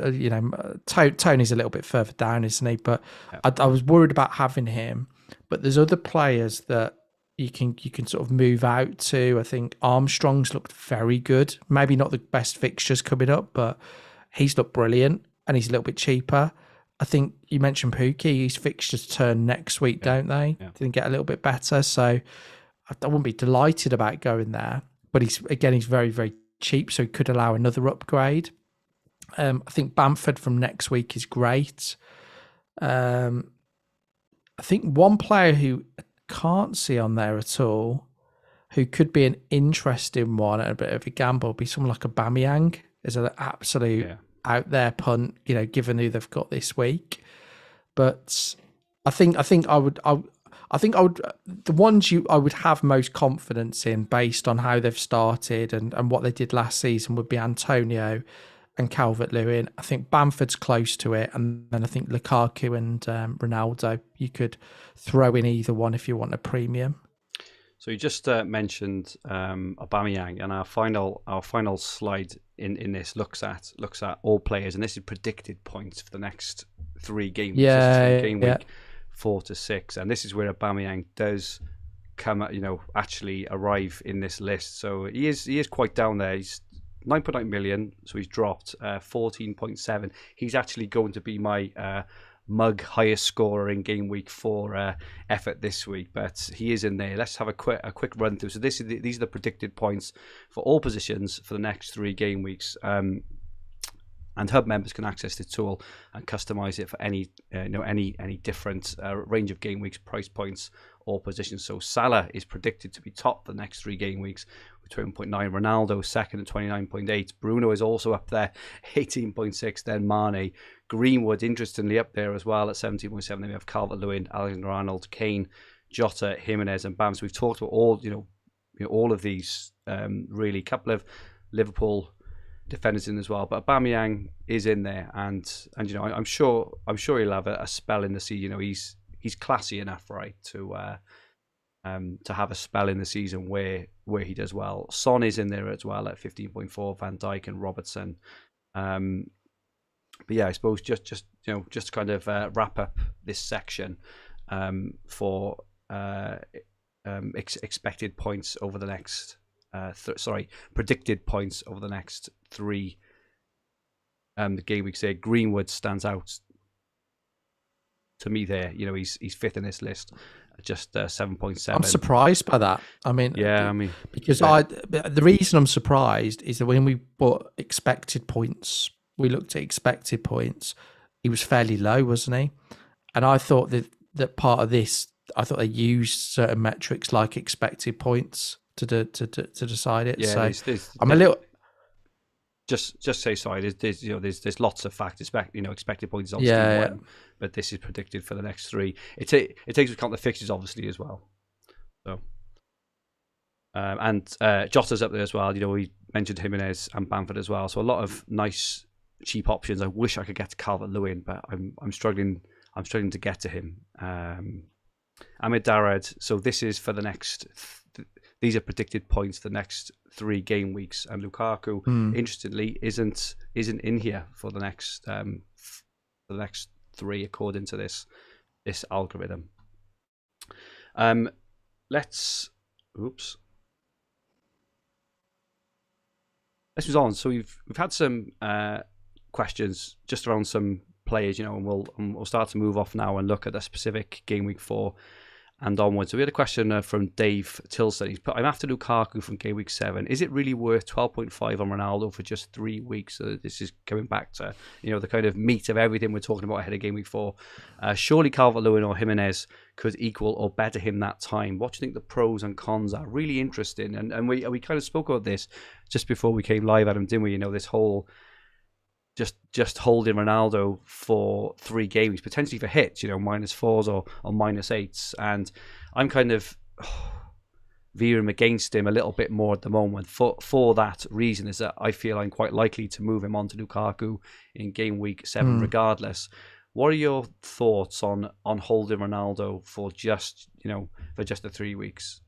Tony's a little bit further down, isn't he? But I was worried about having him. But there's other players that you can sort of move out to. I think Armstrong's looked very good. Maybe not the best fixtures coming up, but he's looked brilliant and he's a little bit cheaper. I think you mentioned Pukki. His fixtures turn next week, don't they? Yeah. Didn't get a little bit better. So I wouldn't be delighted about going there. But he's very, very cheap, so he could allow another upgrade. I think Bamford from next week is great. I think one player who can't see on there at all, who could be an interesting one and a bit of a gamble, would be someone like Aubameyang. Is an absolute out there punt, given who they've got this week. But I think I would the ones I would have most confidence in based on how they've started and what they did last season would be Antonio and Calvert-Lewin. I think Bamford's close to it, and then I think Lukaku and Ronaldo. You could throw in either one if you want a premium. So you just mentioned Aubameyang, and our final slide in this looks at all players, and this is predicted points for the next 3 games. Game week 4 to 6, and this is where Aubameyang does come, actually arrive in this list. So he is quite down there. He's 9.9 million, so he's dropped 14.7. He's actually going to be my mug highest scorer in game week 4 effort this week, but he is in there. Let's have a quick run through. So these are the predicted points for all positions for the next 3 game weeks. And Hub members can access the tool and customize it for any different range of game weeks, price points, or positions. So Salah is predicted to be top the next 3 game weeks with 20.9. Ronaldo second at 29.8. Bruno is also up there, 18.6. Then Mane. Greenwood, interestingly, up there as well at 17.7. Then we have Calvert-Lewin, Alexander-Arnold, Kane, Jota, Jimenez, and Bams. We've talked about all of these. Really, couple of Liverpool defenders in as well, but Aubameyang is in there, and I'm sure he'll have a spell in the season. He's classy enough, right, to have a spell in the season where he does well. Son is in there as well at 15.4. Van Dijk and Robertson. But yeah, I suppose just kind of wrap up this section for expected points over the next. Predicted points over the next 3 the game weeks. There, Greenwood stands out to me there. He's 5th in this list, just 7.7. I'm surprised by that. Because the reason I'm surprised is that when we bought expected points, we looked at expected points. He was fairly low, wasn't he? And I thought that part of this, I thought they used certain metrics like expected points to decide it. Yeah, so I'm a little. just say sorry. There's lots of factors. Expected points is obviously one, but this is predicted for the next 3. It takes into account the fixtures obviously as well. So, and Jota's up there as well. We mentioned Jimenez and Bamford as well. So a lot of nice cheap options. I wish I could get to Calvert-Lewin, but I'm struggling. I'm struggling to get to him. Ahmed Darad. So this is for the next. These are predicted points for the next 3 game weeks, and Lukaku, interestingly, isn't in here for the next 3 according to this algorithm. Let's move on. So we've had some questions just around some players, and we'll start to move off now and look at the specific game week 4 and onwards. So we had a question from Dave Tilson. He's put, I'm after Lukaku from game week 7. Is it really worth 12.5 on Ronaldo for just 3 weeks? So this is coming back to the kind of meat of everything we're talking about ahead of game week 4. Surely Calvert-Lewin or Jimenez could equal or better him that time. What do you think the pros and cons are? Really interesting. And we kind of spoke about this just before we came live, Adam, didn't we? This whole just holding Ronaldo for 3 games, potentially for hits, -4s or -8s. And I'm kind of veering against him a little bit more at the moment for that reason, is that I feel I'm quite likely to move him on to Lukaku in game week 7 regardless. What are your thoughts on holding Ronaldo for just the 3 weeks?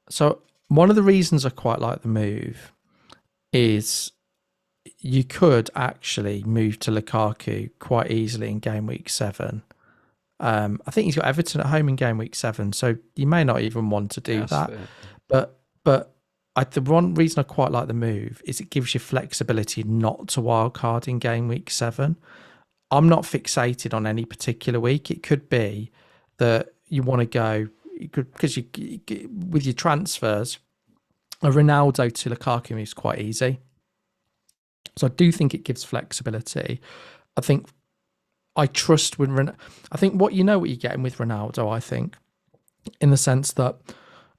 So one of the reasons I quite like the move is you could actually move to Lukaku quite easily in game week 7. I think he's got Everton at home in game week 7, so you may not even want to do that. Fair. But the one reason I quite like the move is it gives you flexibility not to wildcard in game week 7. I'm not fixated on any particular week. It could be that you want to go, because you with your transfers, a Ronaldo to Lukaku move is quite easy. So I do think it gives flexibility. I think I trust with I think what you're getting with Ronaldo, I think, in the sense that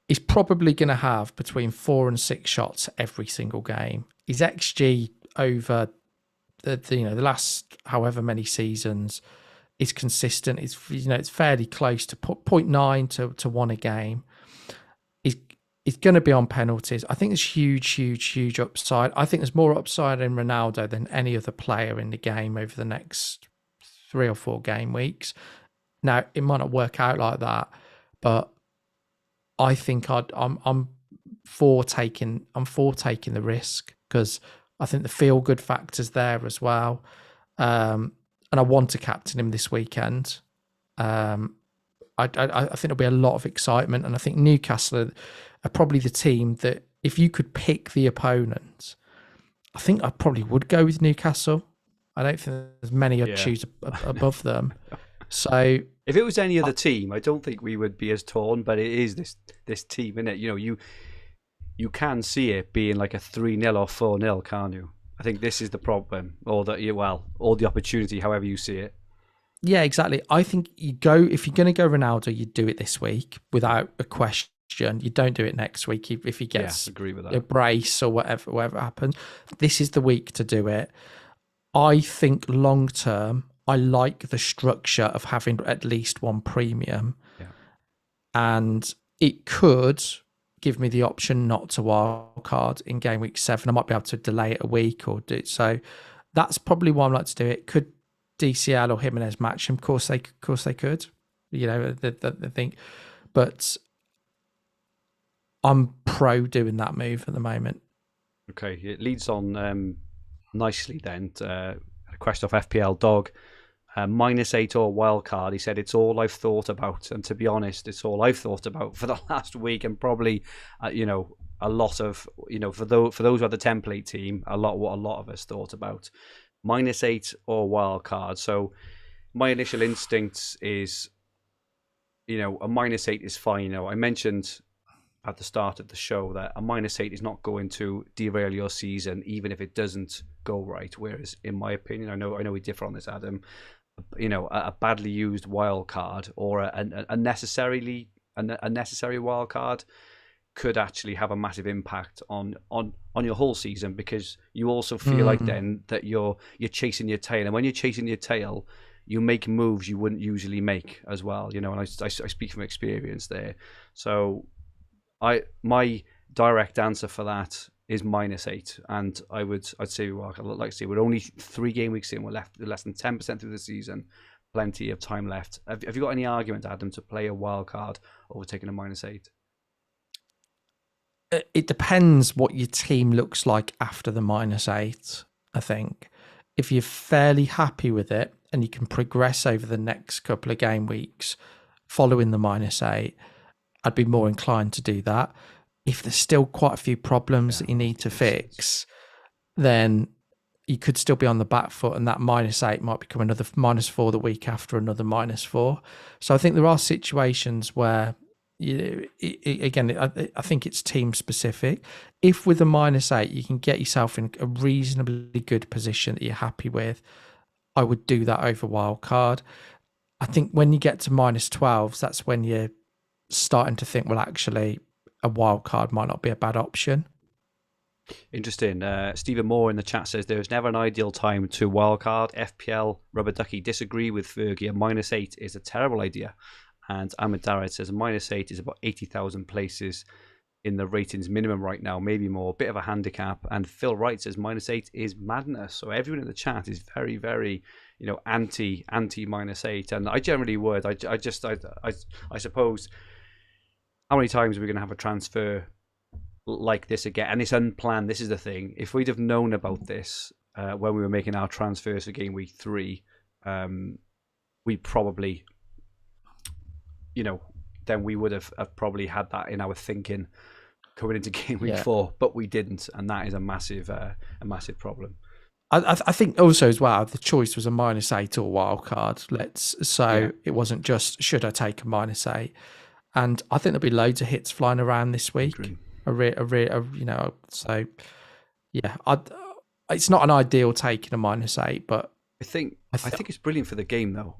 he's probably going to have between 4 and 6 shots every single game. His XG over the last however many seasons is consistent. It's fairly close to 0.9 to 1 a game. He's going to be on penalties. I think there's huge upside. I think there's more upside in Ronaldo than any other player in the game over the next 3 or 4 game weeks. Now, it might not work out like that, but I think I'm for taking the risk, because I think the feel good factor's there as well. And I want to captain him this weekend. I think there'll be a lot of excitement, and I think Newcastle are probably the team that, if you could pick the opponent, I think I probably would go with Newcastle. I don't think there's many I'd choose above them. So if it was any other team, I don't think we would be as torn. But it is this team, isn't it? You can see it being like a 3-0 or 4-0, can't you? I think this is the problem, or the opportunity, however you see it. Yeah, exactly. I think if you're going to go Ronaldo, you do it this week without a question. You don't do it next week if he gets agree with that. a brace or whatever happens. This is the week to do it. I think long term, I like the structure of having at least one premium, and it could give me the option not to wildcard in game week 7. I might be able to delay it a week or do it. So that's probably why I like to do it. Could DCL or Jimenez match him? Of course they could. I think, but I'm pro doing that move at the moment. Okay, it leads on nicely then. A question off FPL Dog. -8 or wildcard. He said, it's all I've thought about. And to be honest, it's all I've thought about for the last week, and probably, a lot of, for those who are the template team, what a lot of us thought about. -8 or wildcard. So my initial instinct is, a -8 is fine. I mentioned at the start of the show that a -8 is not going to derail your season, even if it doesn't go right. Whereas, in my opinion, I know we differ on this, Adam. A badly used wild card or a necessary wild card could actually have a massive impact on your whole season, because you also feel like then that you're chasing your tail, and when you're chasing your tail, you make moves you wouldn't usually make as well, you know. And I speak from experience there. So my direct answer for that is -8, and I'd say, well, like I say, we're only 3 game weeks in, we're less than 10% through the season, plenty of time left. Have you got any argument, Adam, to play a wild card over taking a -8? It depends what your team looks like after the -8. I think if you're fairly happy with it and you can progress over the next couple of game weeks following the -8, I'd be more inclined to do that. If there's still quite a few problems that you need to fix, then you could still be on the back foot, and that -8 might become another -4 the week after, another -4. So I think there are situations where, again, I think it's team specific. If with a -8 you can get yourself in a reasonably good position that you're happy with, I would do that over wildcard. I think when you get to -12s, that's when you're starting to think, well, actually, a wildcard might not be a bad option. Interesting. Stephen Moore in the chat says there is never an ideal time to wildcard. FPL Rubber Ducky disagree with Fergie. A -8 is a terrible idea. And Ahmed Darrett says a -8 is about 80,000 places in the ratings minimum right now, maybe more. Bit of a handicap. And Phil Wright says -8 is madness. So everyone in the chat is very, very, anti -8. And I generally would. I suppose, how many times are we going to have a transfer like this again? And it's unplanned. This is the thing. If we'd have known about this when we were making our transfers for game week 3, we probably, then we would have probably had that in our thinking coming into game week 4, but we didn't, and that is a massive problem. I think also as well, the choice was a -8 or wildcard. It wasn't just should I take a -8, and I think there'll be loads of hits flying around this week. So yeah, it's not an ideal taking a -8, but I think it's brilliant for the game, though.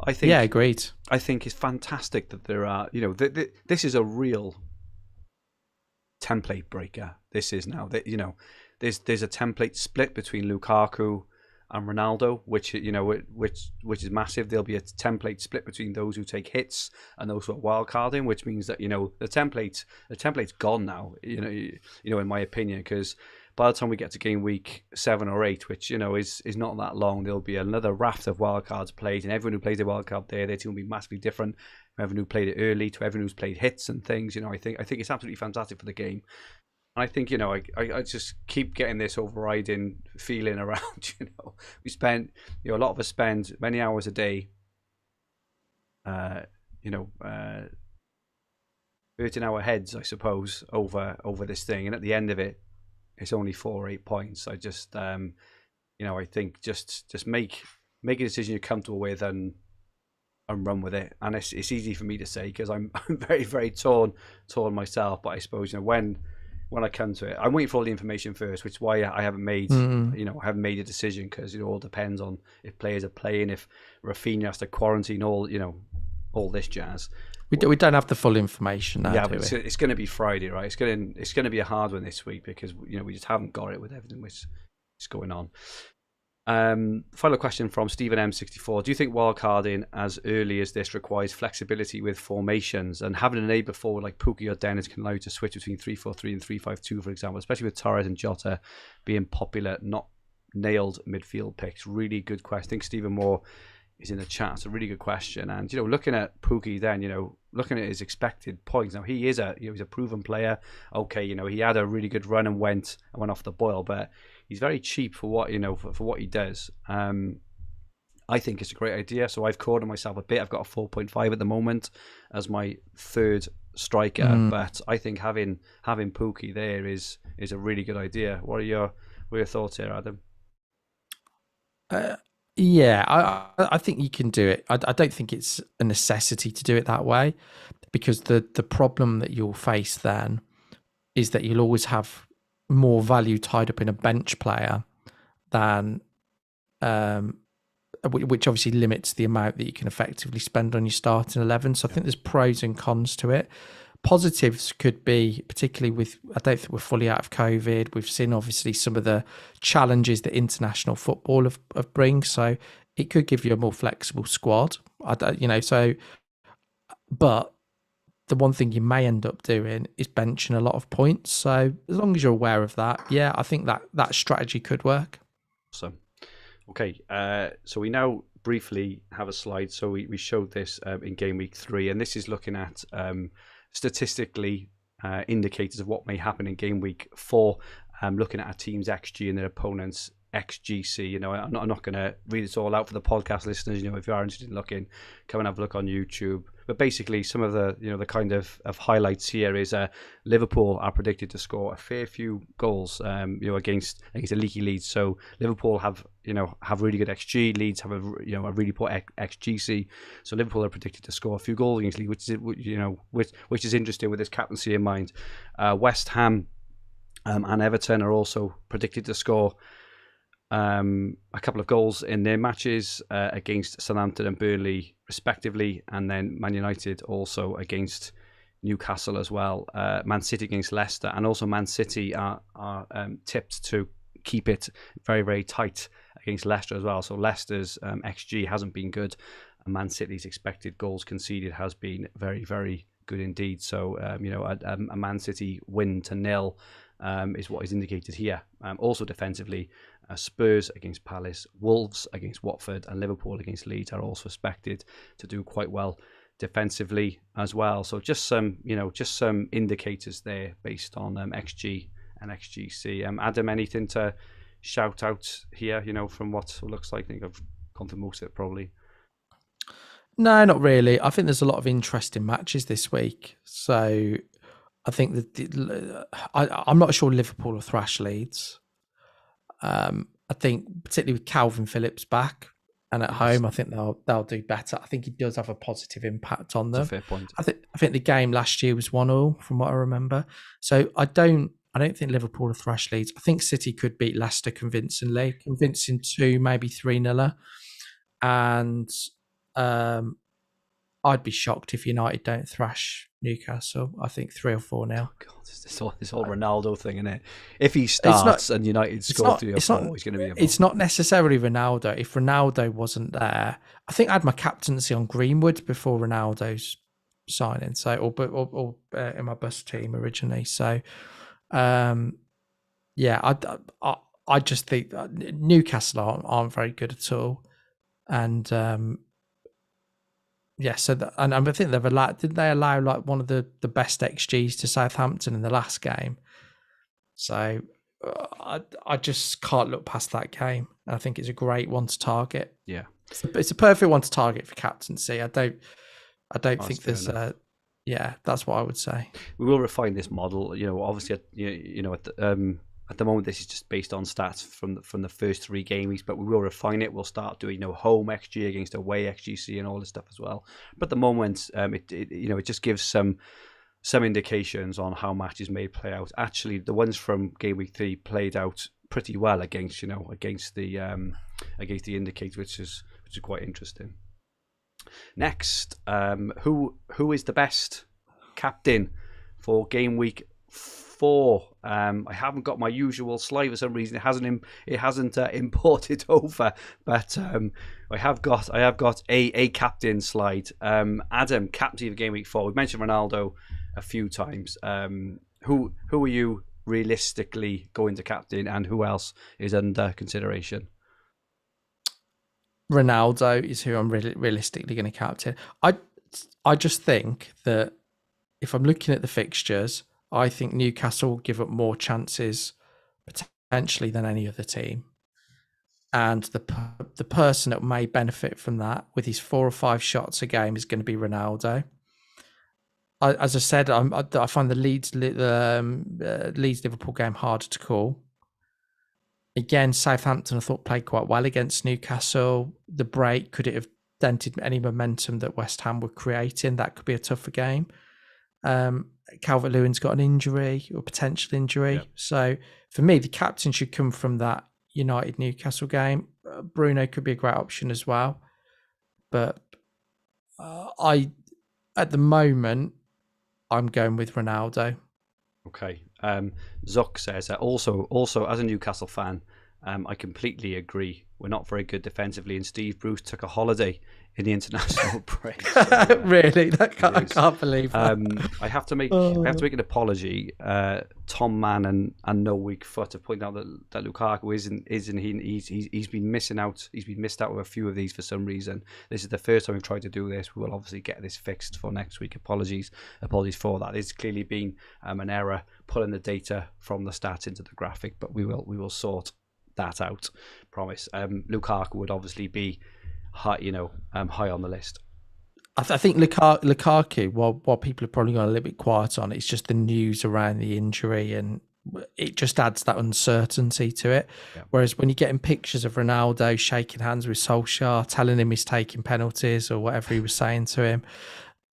I think, agreed. I think it's fantastic that there are, this is a real template breaker. This is now that, there's a template split between Lukaku and Ronaldo, which is massive. There'll be a template split between those who take hits and those who are wildcarding, which means that, the template's gone now, in my opinion, because by the time we get to game week 7 or 8, which, is not that long, there'll be another raft of wildcards played, and everyone who plays a wildcard there, their team will be massively different from everyone who played it early to everyone who's played hits and things. I think it's absolutely fantastic for the game. And I think, I just keep getting this overriding feeling around, we spend, a lot of us spend many hours a day, hurting our heads, I suppose, over this thing. And at the end of it, it's only 4 or 8 points. I just, I think just make a decision you're comfortable with and run with it. And it's easy for me to say because I'm very, very torn myself. But I suppose, when I come to it, I'm waiting for all the information first, which is why I haven't made, I haven't made a decision, because it all depends on if players are playing, if Rafinha has to quarantine, all this jazz. We don't have the full information now. Yeah, but it's going to be Friday, right? It's going to be a hard one this week because we just haven't got it with everything which is going on. Final question from Stephen M64. Do you think wildcarding as early as this requires flexibility with formations, and having an neighbour forward like Pukki or Dennis can allow you to switch between 3-4-3 and 3-5-2, for example, especially with Torres and Jota being popular, not nailed midfield picks? Really good question. I think Stephen Moore is in the chat. It's a really good question. And, looking at Pukki then, looking at his expected points. Now, he is he's a proven player. Okay, he had a really good run and went off the boil, but he's very cheap for what, for what he does. I think it's a great idea. So I've cornered myself a bit. I've got a 4.5 at the moment as my third striker, but I think having Pukki there is a really good idea. What are your thoughts here, Adam? Yeah, I think you can do it. I don't think it's a necessity to do it that way, because the problem that you'll face then is that you'll always have more value tied up in a bench player than, which obviously limits the amount that you can effectively spend on your starting 11. So I think there's pros and cons to it. Positives could be, particularly with, I don't think we're fully out of COVID. We've seen obviously some of the challenges that international football have bring. So it could give you a more flexible squad. But the one thing you may end up doing is benching a lot of points. So as long as you're aware of that, yeah, I think that strategy could work. Awesome. Okay, so we now briefly have a slide. So we showed this in game week 3, and this is looking at statistically indicators of what may happen in game week 4, looking at a team's XG and their opponent's XGC. You know, I'm not going to read this all out for the podcast listeners. You know, if you are interested in looking, come and have a look on YouTube. But basically, some of the the kind of highlights here is Liverpool are predicted to score a fair few goals, against a leaky Leeds. So Liverpool have really good XG. Leeds have a really poor XGC. So Liverpool are predicted to score a few goals against Leeds, which is interesting with this captaincy in mind. West Ham and Everton are also predicted to score a couple of goals in their matches against Southampton and Burnley respectively, and then Man United also against Newcastle as well. Man City against Leicester, and also Man City are tipped to keep it very, very tight against Leicester as well. So Leicester's XG hasn't been good, and Man City's expected goals conceded has been very, very good indeed. So a Man City win to 0 is what is indicated here. Also defensively, Spurs against Palace, Wolves against Watford, and Liverpool against Leeds are also expected to do quite well defensively as well. So just some indicators there based on XG and XGC. Adam, anything to shout out here? From what it looks like, I think I've gone through most of it probably. No, not really. I think there's a lot of interesting matches this week. So I think that I'm not sure Liverpool will thrash Leeds. I think particularly with Calvin Phillips back and at home, I think they'll do better. I think he does have a positive impact on them. That's a fair point. I think the game last year was 1-1 from what I remember. So I don't think Liverpool will thrash Leeds. I think City could beat Leicester convincing 2, maybe 3-0. And I'd be shocked if United don't thrash Newcastle. I think 3 or 4 now. Oh God, this whole Ronaldo thing, isn't it? If he starts and United score 3 or 4, he's going to be involved. It's not necessarily Ronaldo. If Ronaldo wasn't there, I think I had my captaincy on Greenwood before Ronaldo's signing. So, or in my bus team originally. So, yeah, I just think Newcastle aren't very good at all, and yeah, so and I think didn't they allow like one of the best XGs to Southampton in the last game? So I just can't look past that game. I think it's a great one to target. Yeah, it's a perfect one to target for captaincy. I don't think there's yeah, that's what I would say. We will refine this model. Obviously, at the moment, this is just based on stats from the first 3 game weeks, but we will refine it. We'll start doing home XG against away XGC and all this stuff as well. But at the moment, it just gives some indications on how matches may play out. Actually, the ones from game week 3 played out pretty well against the indicators, which is quite interesting. Next, who is the best captain for game week 4? I haven't got my usual slide for some reason. It hasn't imported over, but I have got a captain slide. Adam, captain of game week 4. We've mentioned Ronaldo a few times. Who are you realistically going to captain, and who else is under consideration? Ronaldo is who I'm realistically going to captain. I just think that if I'm looking at the fixtures, I think Newcastle will give up more chances potentially than any other team. And the person that may benefit from that with his 4 or 5 shots a game is going to be Ronaldo. As I said, I find the Leeds Liverpool game harder to call. Again, Southampton I thought played quite well against Newcastle. The break, could it have dented any momentum that West Ham were creating? That could be a tougher game. Calvert-Lewin's got an injury or potential injury. Yep. So for me, the captain should come from that United-Newcastle game. Bruno could be a great option as well. But at the moment, I'm going with Ronaldo. Okay. Zuck says also as a Newcastle fan, I completely agree. We're not very good defensively, and Steve Bruce took a holiday in the international break. So, really? I can't believe that. I have to make an apology. Tom Mann and No Weak Foot have pointed out that Lukaku he's been missing out. He's been missed out with a few of these for some reason. This is the first time we've tried to do this. We will obviously get this fixed for next week. Apologies for that. There's clearly been an error pulling the data from the stats into the graphic, but we will sort that out. Promise. Lukaku would obviously be high, high on the list. I think Lukaku, while people are probably going a little bit quiet on it, it's just the news around the injury, and it just adds that uncertainty to it. Yeah. Whereas when you're getting pictures of Ronaldo shaking hands with Solskjaer, telling him he's taking penalties or whatever he was saying to him,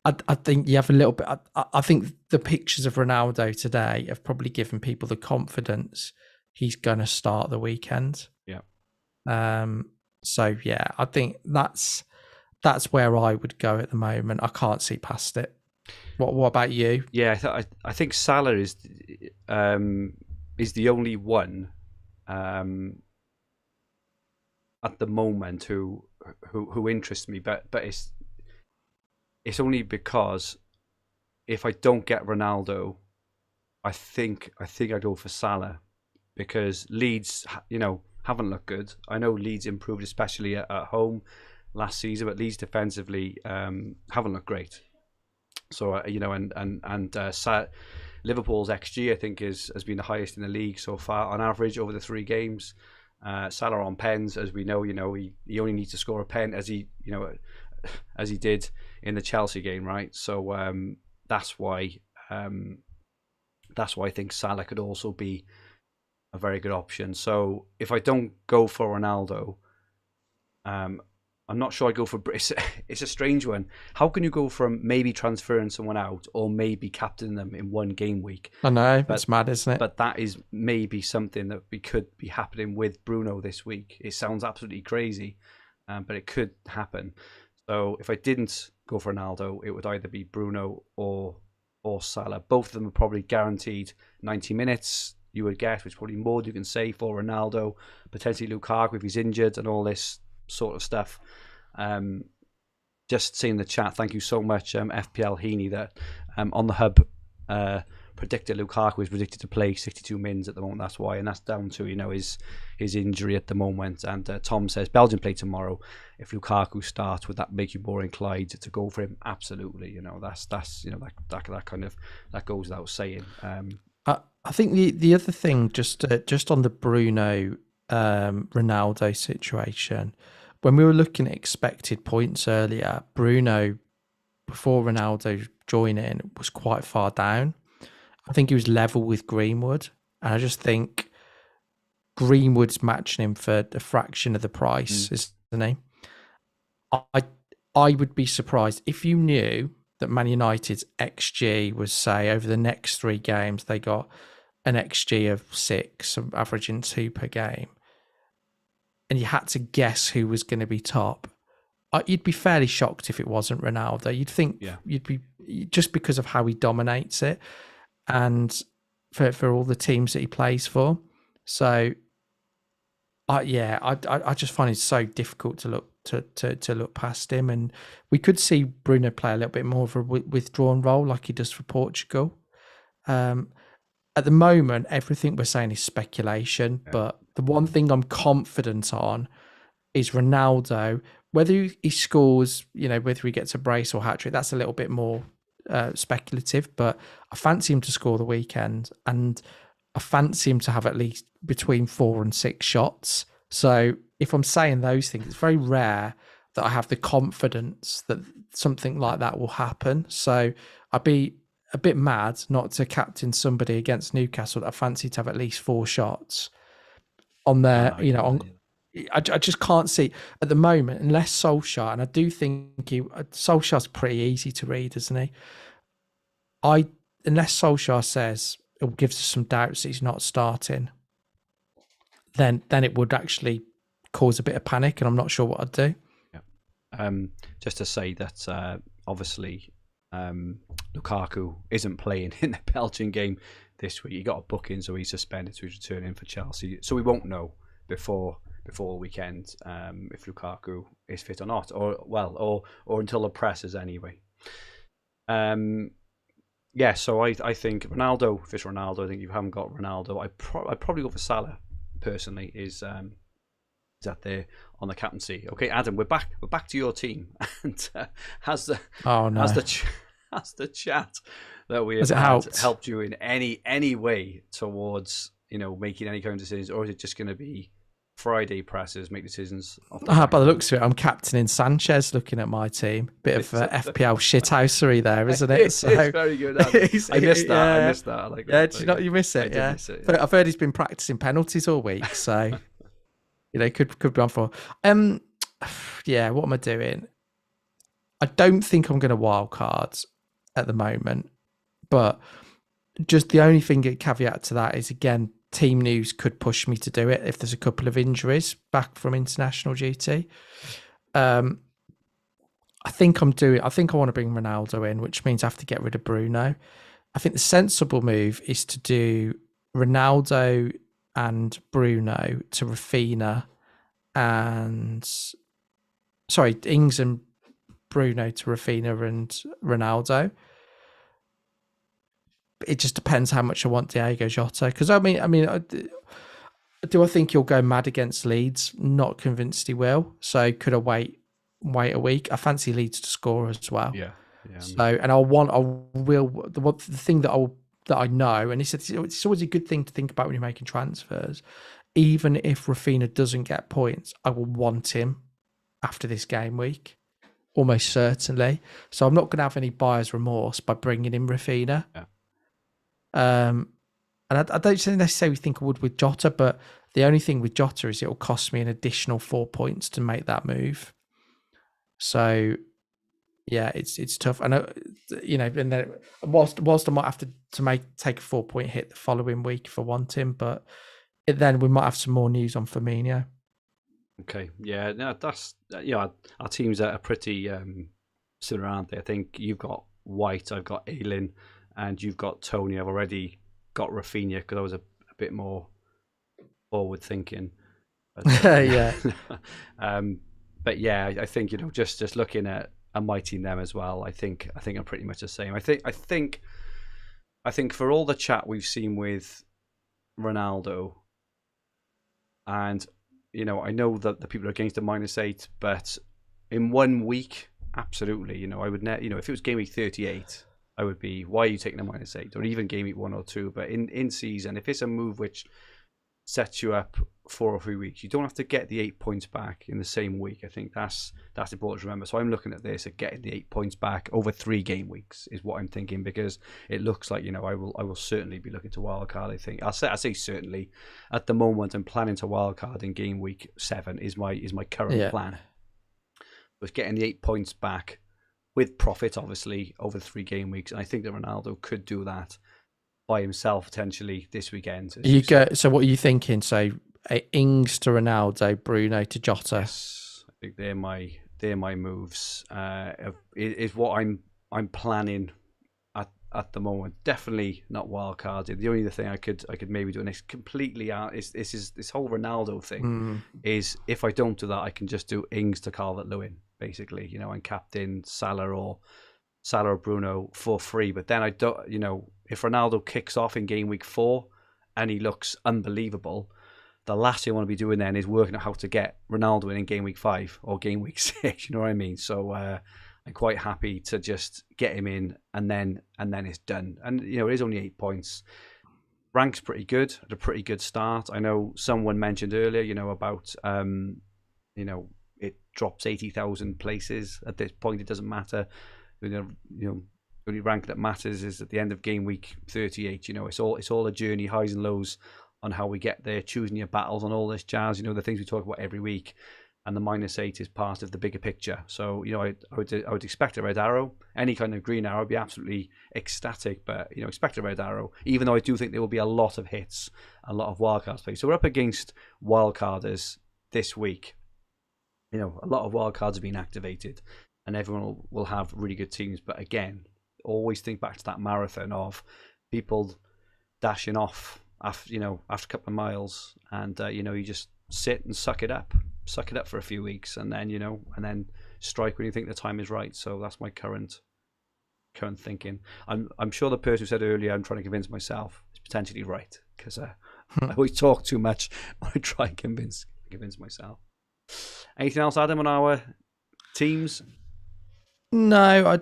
I think you have a little bit. I think the pictures of Ronaldo today have probably given people the confidence he's going to start the weekend. Yeah. So yeah, I think that's where I would go at the moment. I can't see past it. What about you? Yeah, I think Salah is the only one at the moment who interests me, but it's only because if I don't get Ronaldo, I think I go for Salah, because Leeds, haven't looked good. I know Leeds improved, especially at home last season, but Leeds defensively haven't looked great. So Liverpool's XG, I think, has been the highest in the league so far on average over the 3 games. Salah on pens, as we know, he only needs to score a pen as he did in the Chelsea game, right? So that's why I think Salah could also be a very good option. So if I don't go for Ronaldo, I'm not sure I go for. It's a strange one. How can you go from maybe transferring someone out or maybe captaining them in one game week? I know, it's mad, isn't it? But that is maybe something that could be happening with Bruno this week. It sounds absolutely crazy, but it could happen. So if I didn't go for Ronaldo, it would either be Bruno or Salah. Both of them are probably guaranteed 90 minutes. You would guess, which is probably more you can say for Ronaldo, potentially Lukaku if he's injured and all this sort of stuff. Just seeing the chat, thank you so much, FPL Heaney, that on the hub predicted Lukaku is predicted to play 62 mins at the moment. That's why, and that's down to his injury at the moment. And Tom says Belgium play tomorrow. If Lukaku starts, would that make you more inclined to go for him? Absolutely. That's that kind of, that goes without saying. I think the other thing, just on the Bruno Ronaldo situation, when we were looking at expected points earlier, Bruno, before Ronaldo joining, was quite far down. I think he was level with Greenwood, and I just think Greenwood's matching him for a fraction of the price, isn't he? I would be surprised if you knew that Man United's XG was, say, over the next 3 games, they got an XG of 6, averaging 2 per game, and you had to guess who was going to be top. You'd be fairly shocked if it wasn't Ronaldo. You'd think you'd be, just because of how he dominates it, and for all the teams that he plays for. So, I just find it so difficult to look to look past him, and we could see Bruno play a little bit more of a withdrawn role like he does for Portugal. At the moment, everything we're saying is speculation, but the one thing I'm confident on is Ronaldo. Whether he scores, whether he gets a brace or hat-trick, that's a little bit more speculative, but I fancy him to score the weekend, and I fancy him to have at least between 4 and 6 shots. So if I'm saying those things, it's very rare that I have the confidence that something like that will happen. So I'd be a bit mad not to captain somebody against Newcastle that I fancy to have at least 4 shots on there. I just can't see at the moment, unless Solskjaer, and I do think Solskjaer's pretty easy to read, isn't he? Unless Solskjaer says, or gives us some doubts that he's not starting, then it would actually cause a bit of panic, and I'm not sure what I'd do. Yeah. Just to say that obviously Lukaku isn't playing in the Belgian game this week. He got a booking, so he's suspended, so he's returning for Chelsea. So we won't know before the weekend if Lukaku is fit or not, or until the presses anyway. So I think Ronaldo, if it's Ronaldo, I think if you haven't got Ronaldo, I'd probably go for Salah personally. Is that there on the captaincy? Okay, Adam, we're back to your team, and has the chat that we have had helped you in any way towards making any kind of decisions, or is it just going to be Friday presses, make decisions? By the looks of it, I'm captaining Sanchez. Looking at my team, bit of FPL shithousery there, isn't it? It's very good. I missed that. I missed that. I like that. Yeah, you miss it? Yeah. Miss it, yeah. But I've heard he's been practicing penalties all week, so could be on for. What am I doing? I don't think I'm going to wildcard at the moment, but just the only caveat to that is, again, team news could push me to do it if there's a couple of injuries back from international duty. I think I want to bring Ronaldo in, which means I have to get rid of Bruno. I think the sensible move is to do Ronaldo and Bruno to Rafinha Ings and Bruno to Rafinha and Ronaldo. It just depends how much I want Diogo Jota. Because do I think he'll go mad against Leeds? Not convinced he will. So could I wait a week? I fancy Leeds to score as well. Yeah. So, and the thing that I know, and it's always a good thing to think about when you're making transfers. Even if Rafinha doesn't get points, I will want him after this game week, almost certainly. So I'm not going to have any buyer's remorse by bringing in Rafinha. Yeah. And I don't necessarily think I would with Jota, but the only thing with Jota is it will cost me an additional 4 points to make that move. So, yeah, it's tough. And and then whilst I might have to take a 4-point hit the following week if I want him, but then we might have some more news on Firmino. Okay, yeah, no, that's our teams are pretty similar, aren't they? I think you've got White, I've got Aylin, and you've got Tony. I've already got Rafinha because I was a bit more forward thinking. Yeah. But yeah, I think just looking at my team them as well. I think I'm pretty much the same. I think for all the chat we've seen with Ronaldo, and I know that the people are against the -8, but in 1 week, absolutely. I would if it was game week 38. I would be, why are you taking a -8? Or even game week 1 or 2. But in season, if it's a move which sets you up 4 or 3 weeks, you don't have to get the 8 points back in the same week. I think that's important to remember. So I'm looking at this at getting the 8 points back over 3 game weeks is what I'm thinking, because it looks like I will certainly be looking to wildcard. I think I say certainly. At the moment, I'm planning to wildcard in game week 7 is my current plan. But getting the 8 points back, with profit, obviously, over 3 game weeks. And I think that Ronaldo could do that by himself, potentially, this weekend. So what are you thinking? So, Ings to Ronaldo, Bruno to Jota? Yes, I think they're my moves. Is what I'm planning at the moment. Definitely not wildcarded. The only other thing I could maybe do, and it's completely out, is this whole Ronaldo thing, is if I don't do that, I can just do Ings to Calvert-Lewin. Basically, and captain Salah or Bruno for free. But then I don't, if Ronaldo kicks off in game week 4 and he looks unbelievable, the last thing I want to be doing then is working out how to get Ronaldo in game week 5 or game week 6. You know what I mean? So I'm quite happy to just get him in and then it's done. And it is only 8 points. Rank's pretty good. Had a pretty good start. I know someone mentioned earlier, about it drops 80,000 places at this point. It doesn't matter. The only rank that matters is at the end of game week 38. It's all a journey, highs and lows on how we get there, choosing your battles and all this jazz. The things we talk about every week. And the -8 is part of the bigger picture. So I would expect a red arrow. Any kind of green arrow would be absolutely ecstatic. But expect a red arrow. Even though I do think there will be a lot of hits, a lot of wildcard space. So we're up against wildcarders this week. A lot of wildcards have been activated, and everyone will have really good teams. But again, always think back to that marathon of people dashing off after a couple of miles, and you just sit and suck it up for a few weeks, and then strike when you think the time is right. So that's my current thinking. I'm sure the person who said earlier I'm trying to convince myself is potentially right, because I always talk too much when I try and convince myself. Anything else, Adam, on our teams? No,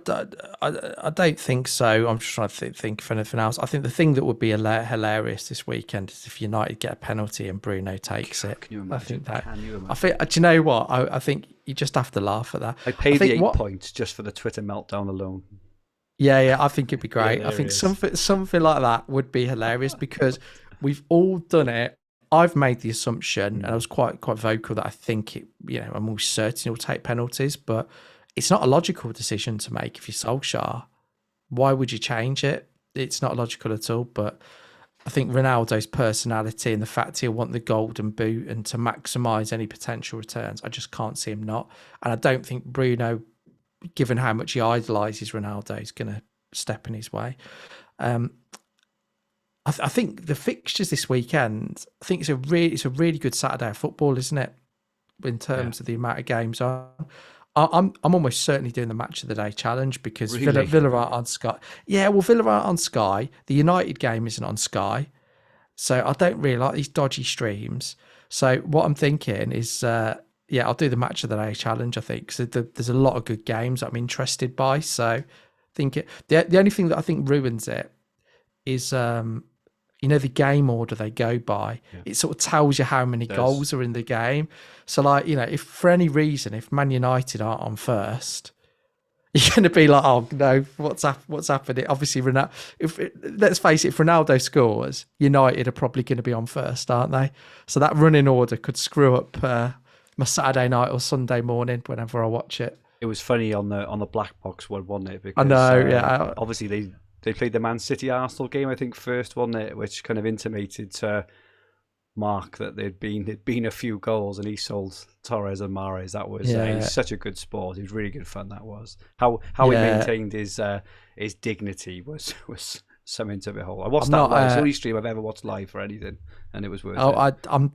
I don't think so. I'm just trying to think of anything else. I think the thing that would be hilarious this weekend is if United get a penalty and Bruno takes it. Can you imagine? Do you know what? I think you just have to laugh at that. I paid the 8 points just for the Twitter meltdown alone. Yeah, I think it'd be great. I think something like that would be hilarious, because we've all done it. I've made the assumption, and I was quite vocal, that I think I'm almost certain he'll take penalties, but it's not a logical decision to make if you're Solskjaer. Why would you change it? It's not logical at all. But I think Ronaldo's personality and the fact he'll want the golden boot and to maximise any potential returns, I just can't see him not. And I don't think Bruno, given how much he idolises Ronaldo, is going to step in his way. I think the fixtures this weekend, I think it's a really good Saturday of football, isn't it? In terms of the amount of games on. I'm almost certainly doing the match of the day challenge, because really? Villa are on Sky. Yeah, well, Villa are on Sky. The United game isn't on Sky, so I don't really like these dodgy streams. So what I'm thinking is, I'll do the match of the day challenge. I think so. There's a lot of good games that I'm interested by. So I think the only thing that I think ruins it is the game order they go by. Yeah. It sort of tells you how many goals are in the game. So if for any reason, if Man United aren't on first, you're going to be like, oh no, what's happening? Obviously, let's face it, if Ronaldo scores, United are probably going to be on first, aren't they? So that running order could screw up my Saturday night or Sunday morning whenever I watch it. It was funny on the Black Box one, wasn't it? Because, I know, obviously they played the Man City Arsenal game, I think, first, wasn't it? Which kind of intimated to Mark that there'd been a few goals, and he sold Torres and Mahrez. That was he's such a good sport. It was really good fun. That was how he maintained his dignity was something to behold. I watched that live. It's the only stream I've ever watched live for anything, and it was worth it. I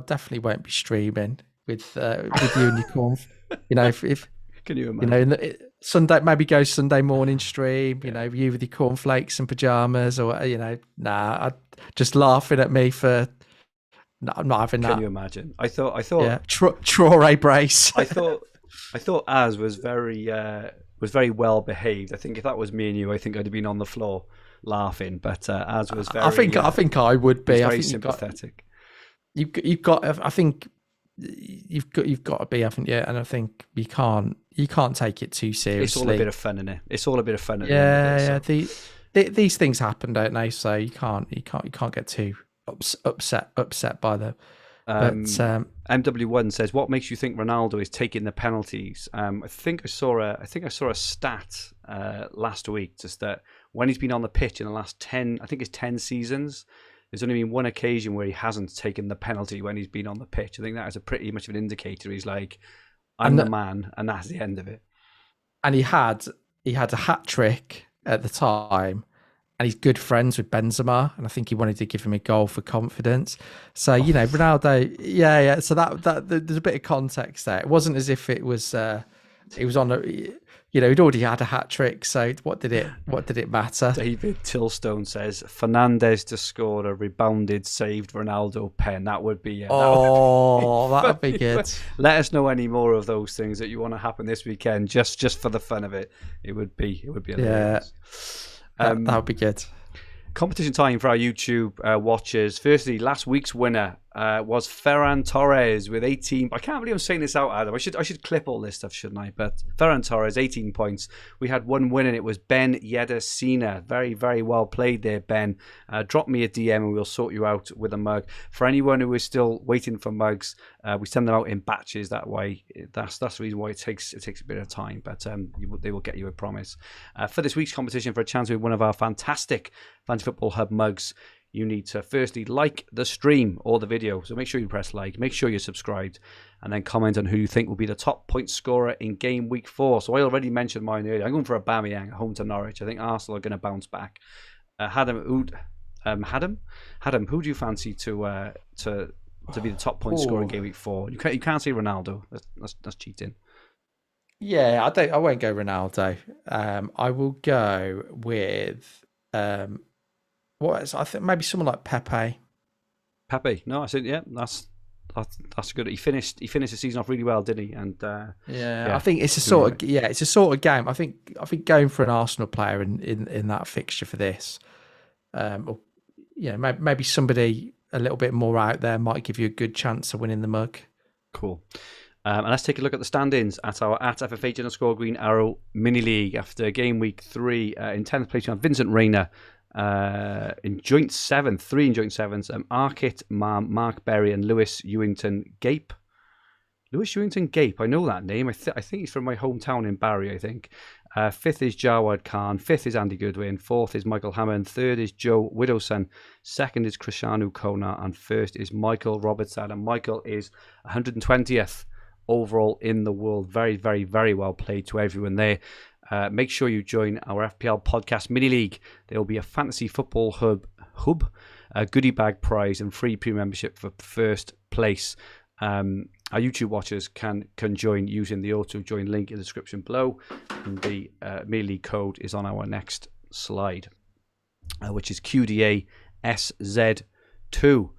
definitely won't be streaming with you and your corn. If can you imagine? Sunday, maybe go Sunday morning stream, you with your cornflakes and pajamas, or, I'd just laughing at me for, I'm not having that. Can you imagine? I thought, Traore brace. I thought Az was very well behaved. I think if that was me and you, I think I'd have been on the floor laughing, but Az was very, I think I would be. I think sympathetic. You've got to be, haven't you? And I think you can't take it too seriously. It's all a bit of fun, isn't it? It's all a bit of fun. These things happen, don't they? So you can't get too upset by them. MW1 says, "What makes you think Ronaldo is taking the penalties?" I think I saw a stat last week, just that when he's been on the pitch in the last 10 seasons, there's only been one occasion where he hasn't taken the penalty when he's been on the pitch. I think that is a pretty much of an indicator. He's like, I'm the man, and that's the end of it. And he had a hat trick at the time, and he's good friends with Benzema, and I think he wanted to give him a goal for confidence. So Ronaldo, So that there's a bit of context there. It wasn't as if it was on a. He'd already had a hat trick, so what did it matter? David Tillstone says Fernandes to score a rebounded, saved Ronaldo pen. That would be that would be good. Let us know any more of those things that you want to happen this weekend, just for the fun of it. It would be hilarious. That would be good. Competition time for our YouTube watchers. Firstly, last week's winner was Ferran Torres with 18. I can't believe I'm saying this out, Adam. I should clip all this stuff, shouldn't I? But Ferran Torres, 18 points. We had one win, and it was Ben Yedesina. Very, very well played there, Ben. Drop me a DM and we'll sort you out with a mug. For anyone who is still waiting for mugs, we send them out in batches that way. That's the reason why it takes a bit of time, but they will get you, I promise. For this week's competition, for a chance to win one of our fantastic Fantasy Football Hub mugs, you need to firstly like the stream or the video. So make sure you press like, make sure you're subscribed, and then comment on who you think will be the top point scorer in game week 4. So I already mentioned mine earlier. I'm going for Aubameyang at home to Norwich. I think Arsenal are going to bounce back. Adam, who do you fancy to be the top point scorer in game week 4? You can't say Ronaldo. That's cheating. Yeah, I won't go Ronaldo. I will go with I think maybe someone like Pepe. No, I said that's good. He finished the season off really well, didn't he? And I think it's a sort of game. I think going for an Arsenal player in that fixture for this, or maybe somebody a little bit more out there might give you a good chance of winning the mug. Cool. And let's take a look at the standings at our @FFH _Green Arrow mini league. After game week 3, in 10th place, you have Vincent Rayner in joint 7th, 3 in joint 7s. Arkit, Mark Berry, and Lewis Ewington Gape. Lewis Ewington Gape, I know that name. I think he's from my hometown in Barry, I think. 5th is Jawad Khan. 5th is Andy Goodwin. 4th is Michael Hammond. 3rd is Joe Widowson. 2nd is Krishanu Kona. And 1st is Michael Robertson. And Michael is 120th overall in the world. Very, very, very well played to everyone there. Make sure you join our FPL podcast mini league. There will be a fantasy football hub, a goodie bag prize, and free pre-membership for first place. Our YouTube watchers can join using the auto join link in the description below, and the mini league code is on our next slide, which is QDA SZ2.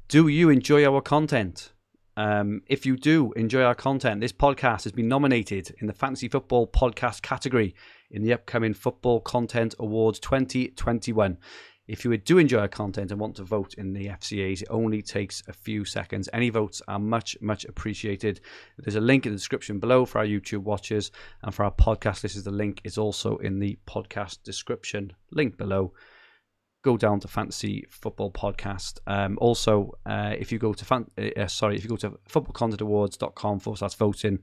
Do you enjoy our content? If you do enjoy our content, this podcast has been nominated in the Fantasy Football Podcast category in the upcoming Football Content Awards 2021. If you do enjoy our content and want to vote in the FCAs, it only takes a few seconds. Any votes are much, much appreciated. There's a link in the description below for our YouTube watchers, and for our podcast listeners, the link is also in the podcast description link below. Go down to Fantasy Football Podcast. Also, if you go to footballcontentawards.com/voting,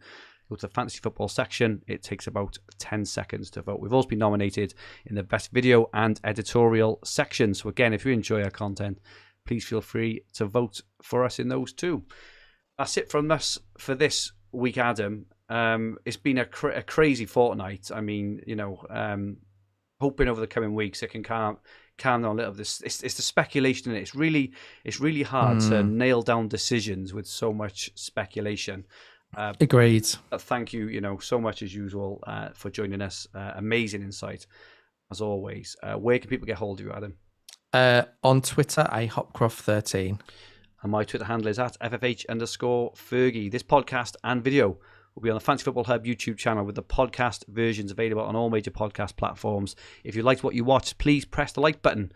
go to the Fantasy Football section. It takes about 10 seconds to vote. We've also been nominated in the Best Video and Editorial section. So again, if you enjoy our content, please feel free to vote for us in those too. That's it from us for this week, Adam. It's been a crazy fortnight. I mean, hoping over the coming weeks it can calm down a little. It's the speculation in it. It's really hard to nail down decisions with so much speculation. Agreed. Thank you, so much as usual for joining us. Amazing insight as always. Where can people get hold of you, Adam? On Twitter, Hopcroft13. And my Twitter handle is @FFH_Fergi. This podcast and video will be on the Fantasy Football Hub YouTube channel, with the podcast versions available on all major podcast platforms. If you liked what you watched, please press the like button.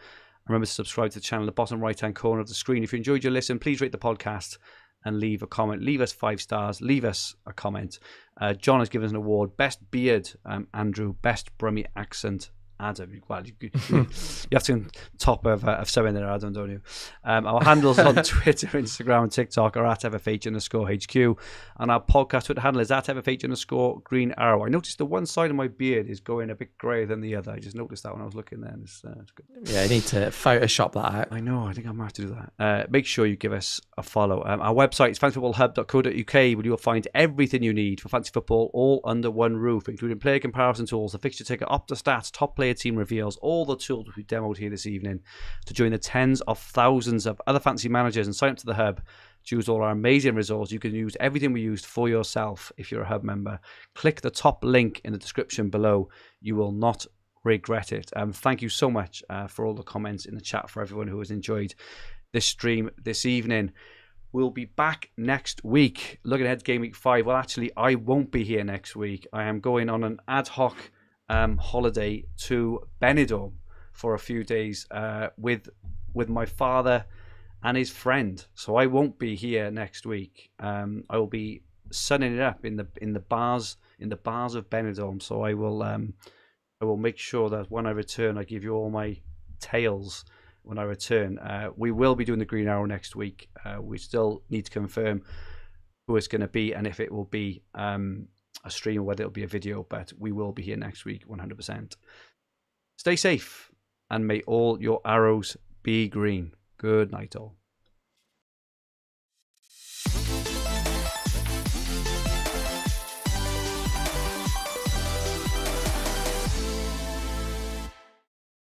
Remember to subscribe to the channel in the bottom right-hand corner of the screen. If you enjoyed your listen, please rate the podcast and leave a comment. Leave us 5 stars. Leave us a comment. John has given us an award. Best beard, Andrew. Best Brummie accent, Adam. Well, you have to top of something there, Adam, don't you? Our handles on Twitter, Instagram, and TikTok are @FFH_HQ. And our podcast Twitter handle is @FFH_Green Arrow. I noticed the one side of my beard is going a bit grey than the other. I just noticed that when I was looking there. It's good. Yeah, you need to Photoshop that out. I know. I think I might have to do that. Make sure you give us a follow. Our website is fantasyfootballhub.co.uk, where you'll find everything you need for fantasy football all under one roof, including player comparison tools, the fixture ticker, Opta stats, top player team reveals, all the tools we demoed here this evening. To join the tens of thousands of other fantasy managers and sign up to the hub, choose all our amazing resources. You can use everything we used for yourself if you're a hub member. Click the top link in the description below. You will not regret it. Thank you so much for all the comments in the chat, for everyone who has enjoyed this stream this evening. We'll be back next week. Looking ahead to Game Week 5. Well, actually, I won't be here next week. I am going on an ad hoc holiday to Benidorm for a few days with my father and his friend. So I won't be here next week. I will be sunning it up in the bars of Benidorm. So I will make sure that when I return, I give you all my tales when I return. We will be doing the Green Arrow next week. We still need to confirm who it's going to be and if it will be a stream or whether it'll be a video, but we will be here next week 100%. Stay safe, and may all your arrows be green. Good night all.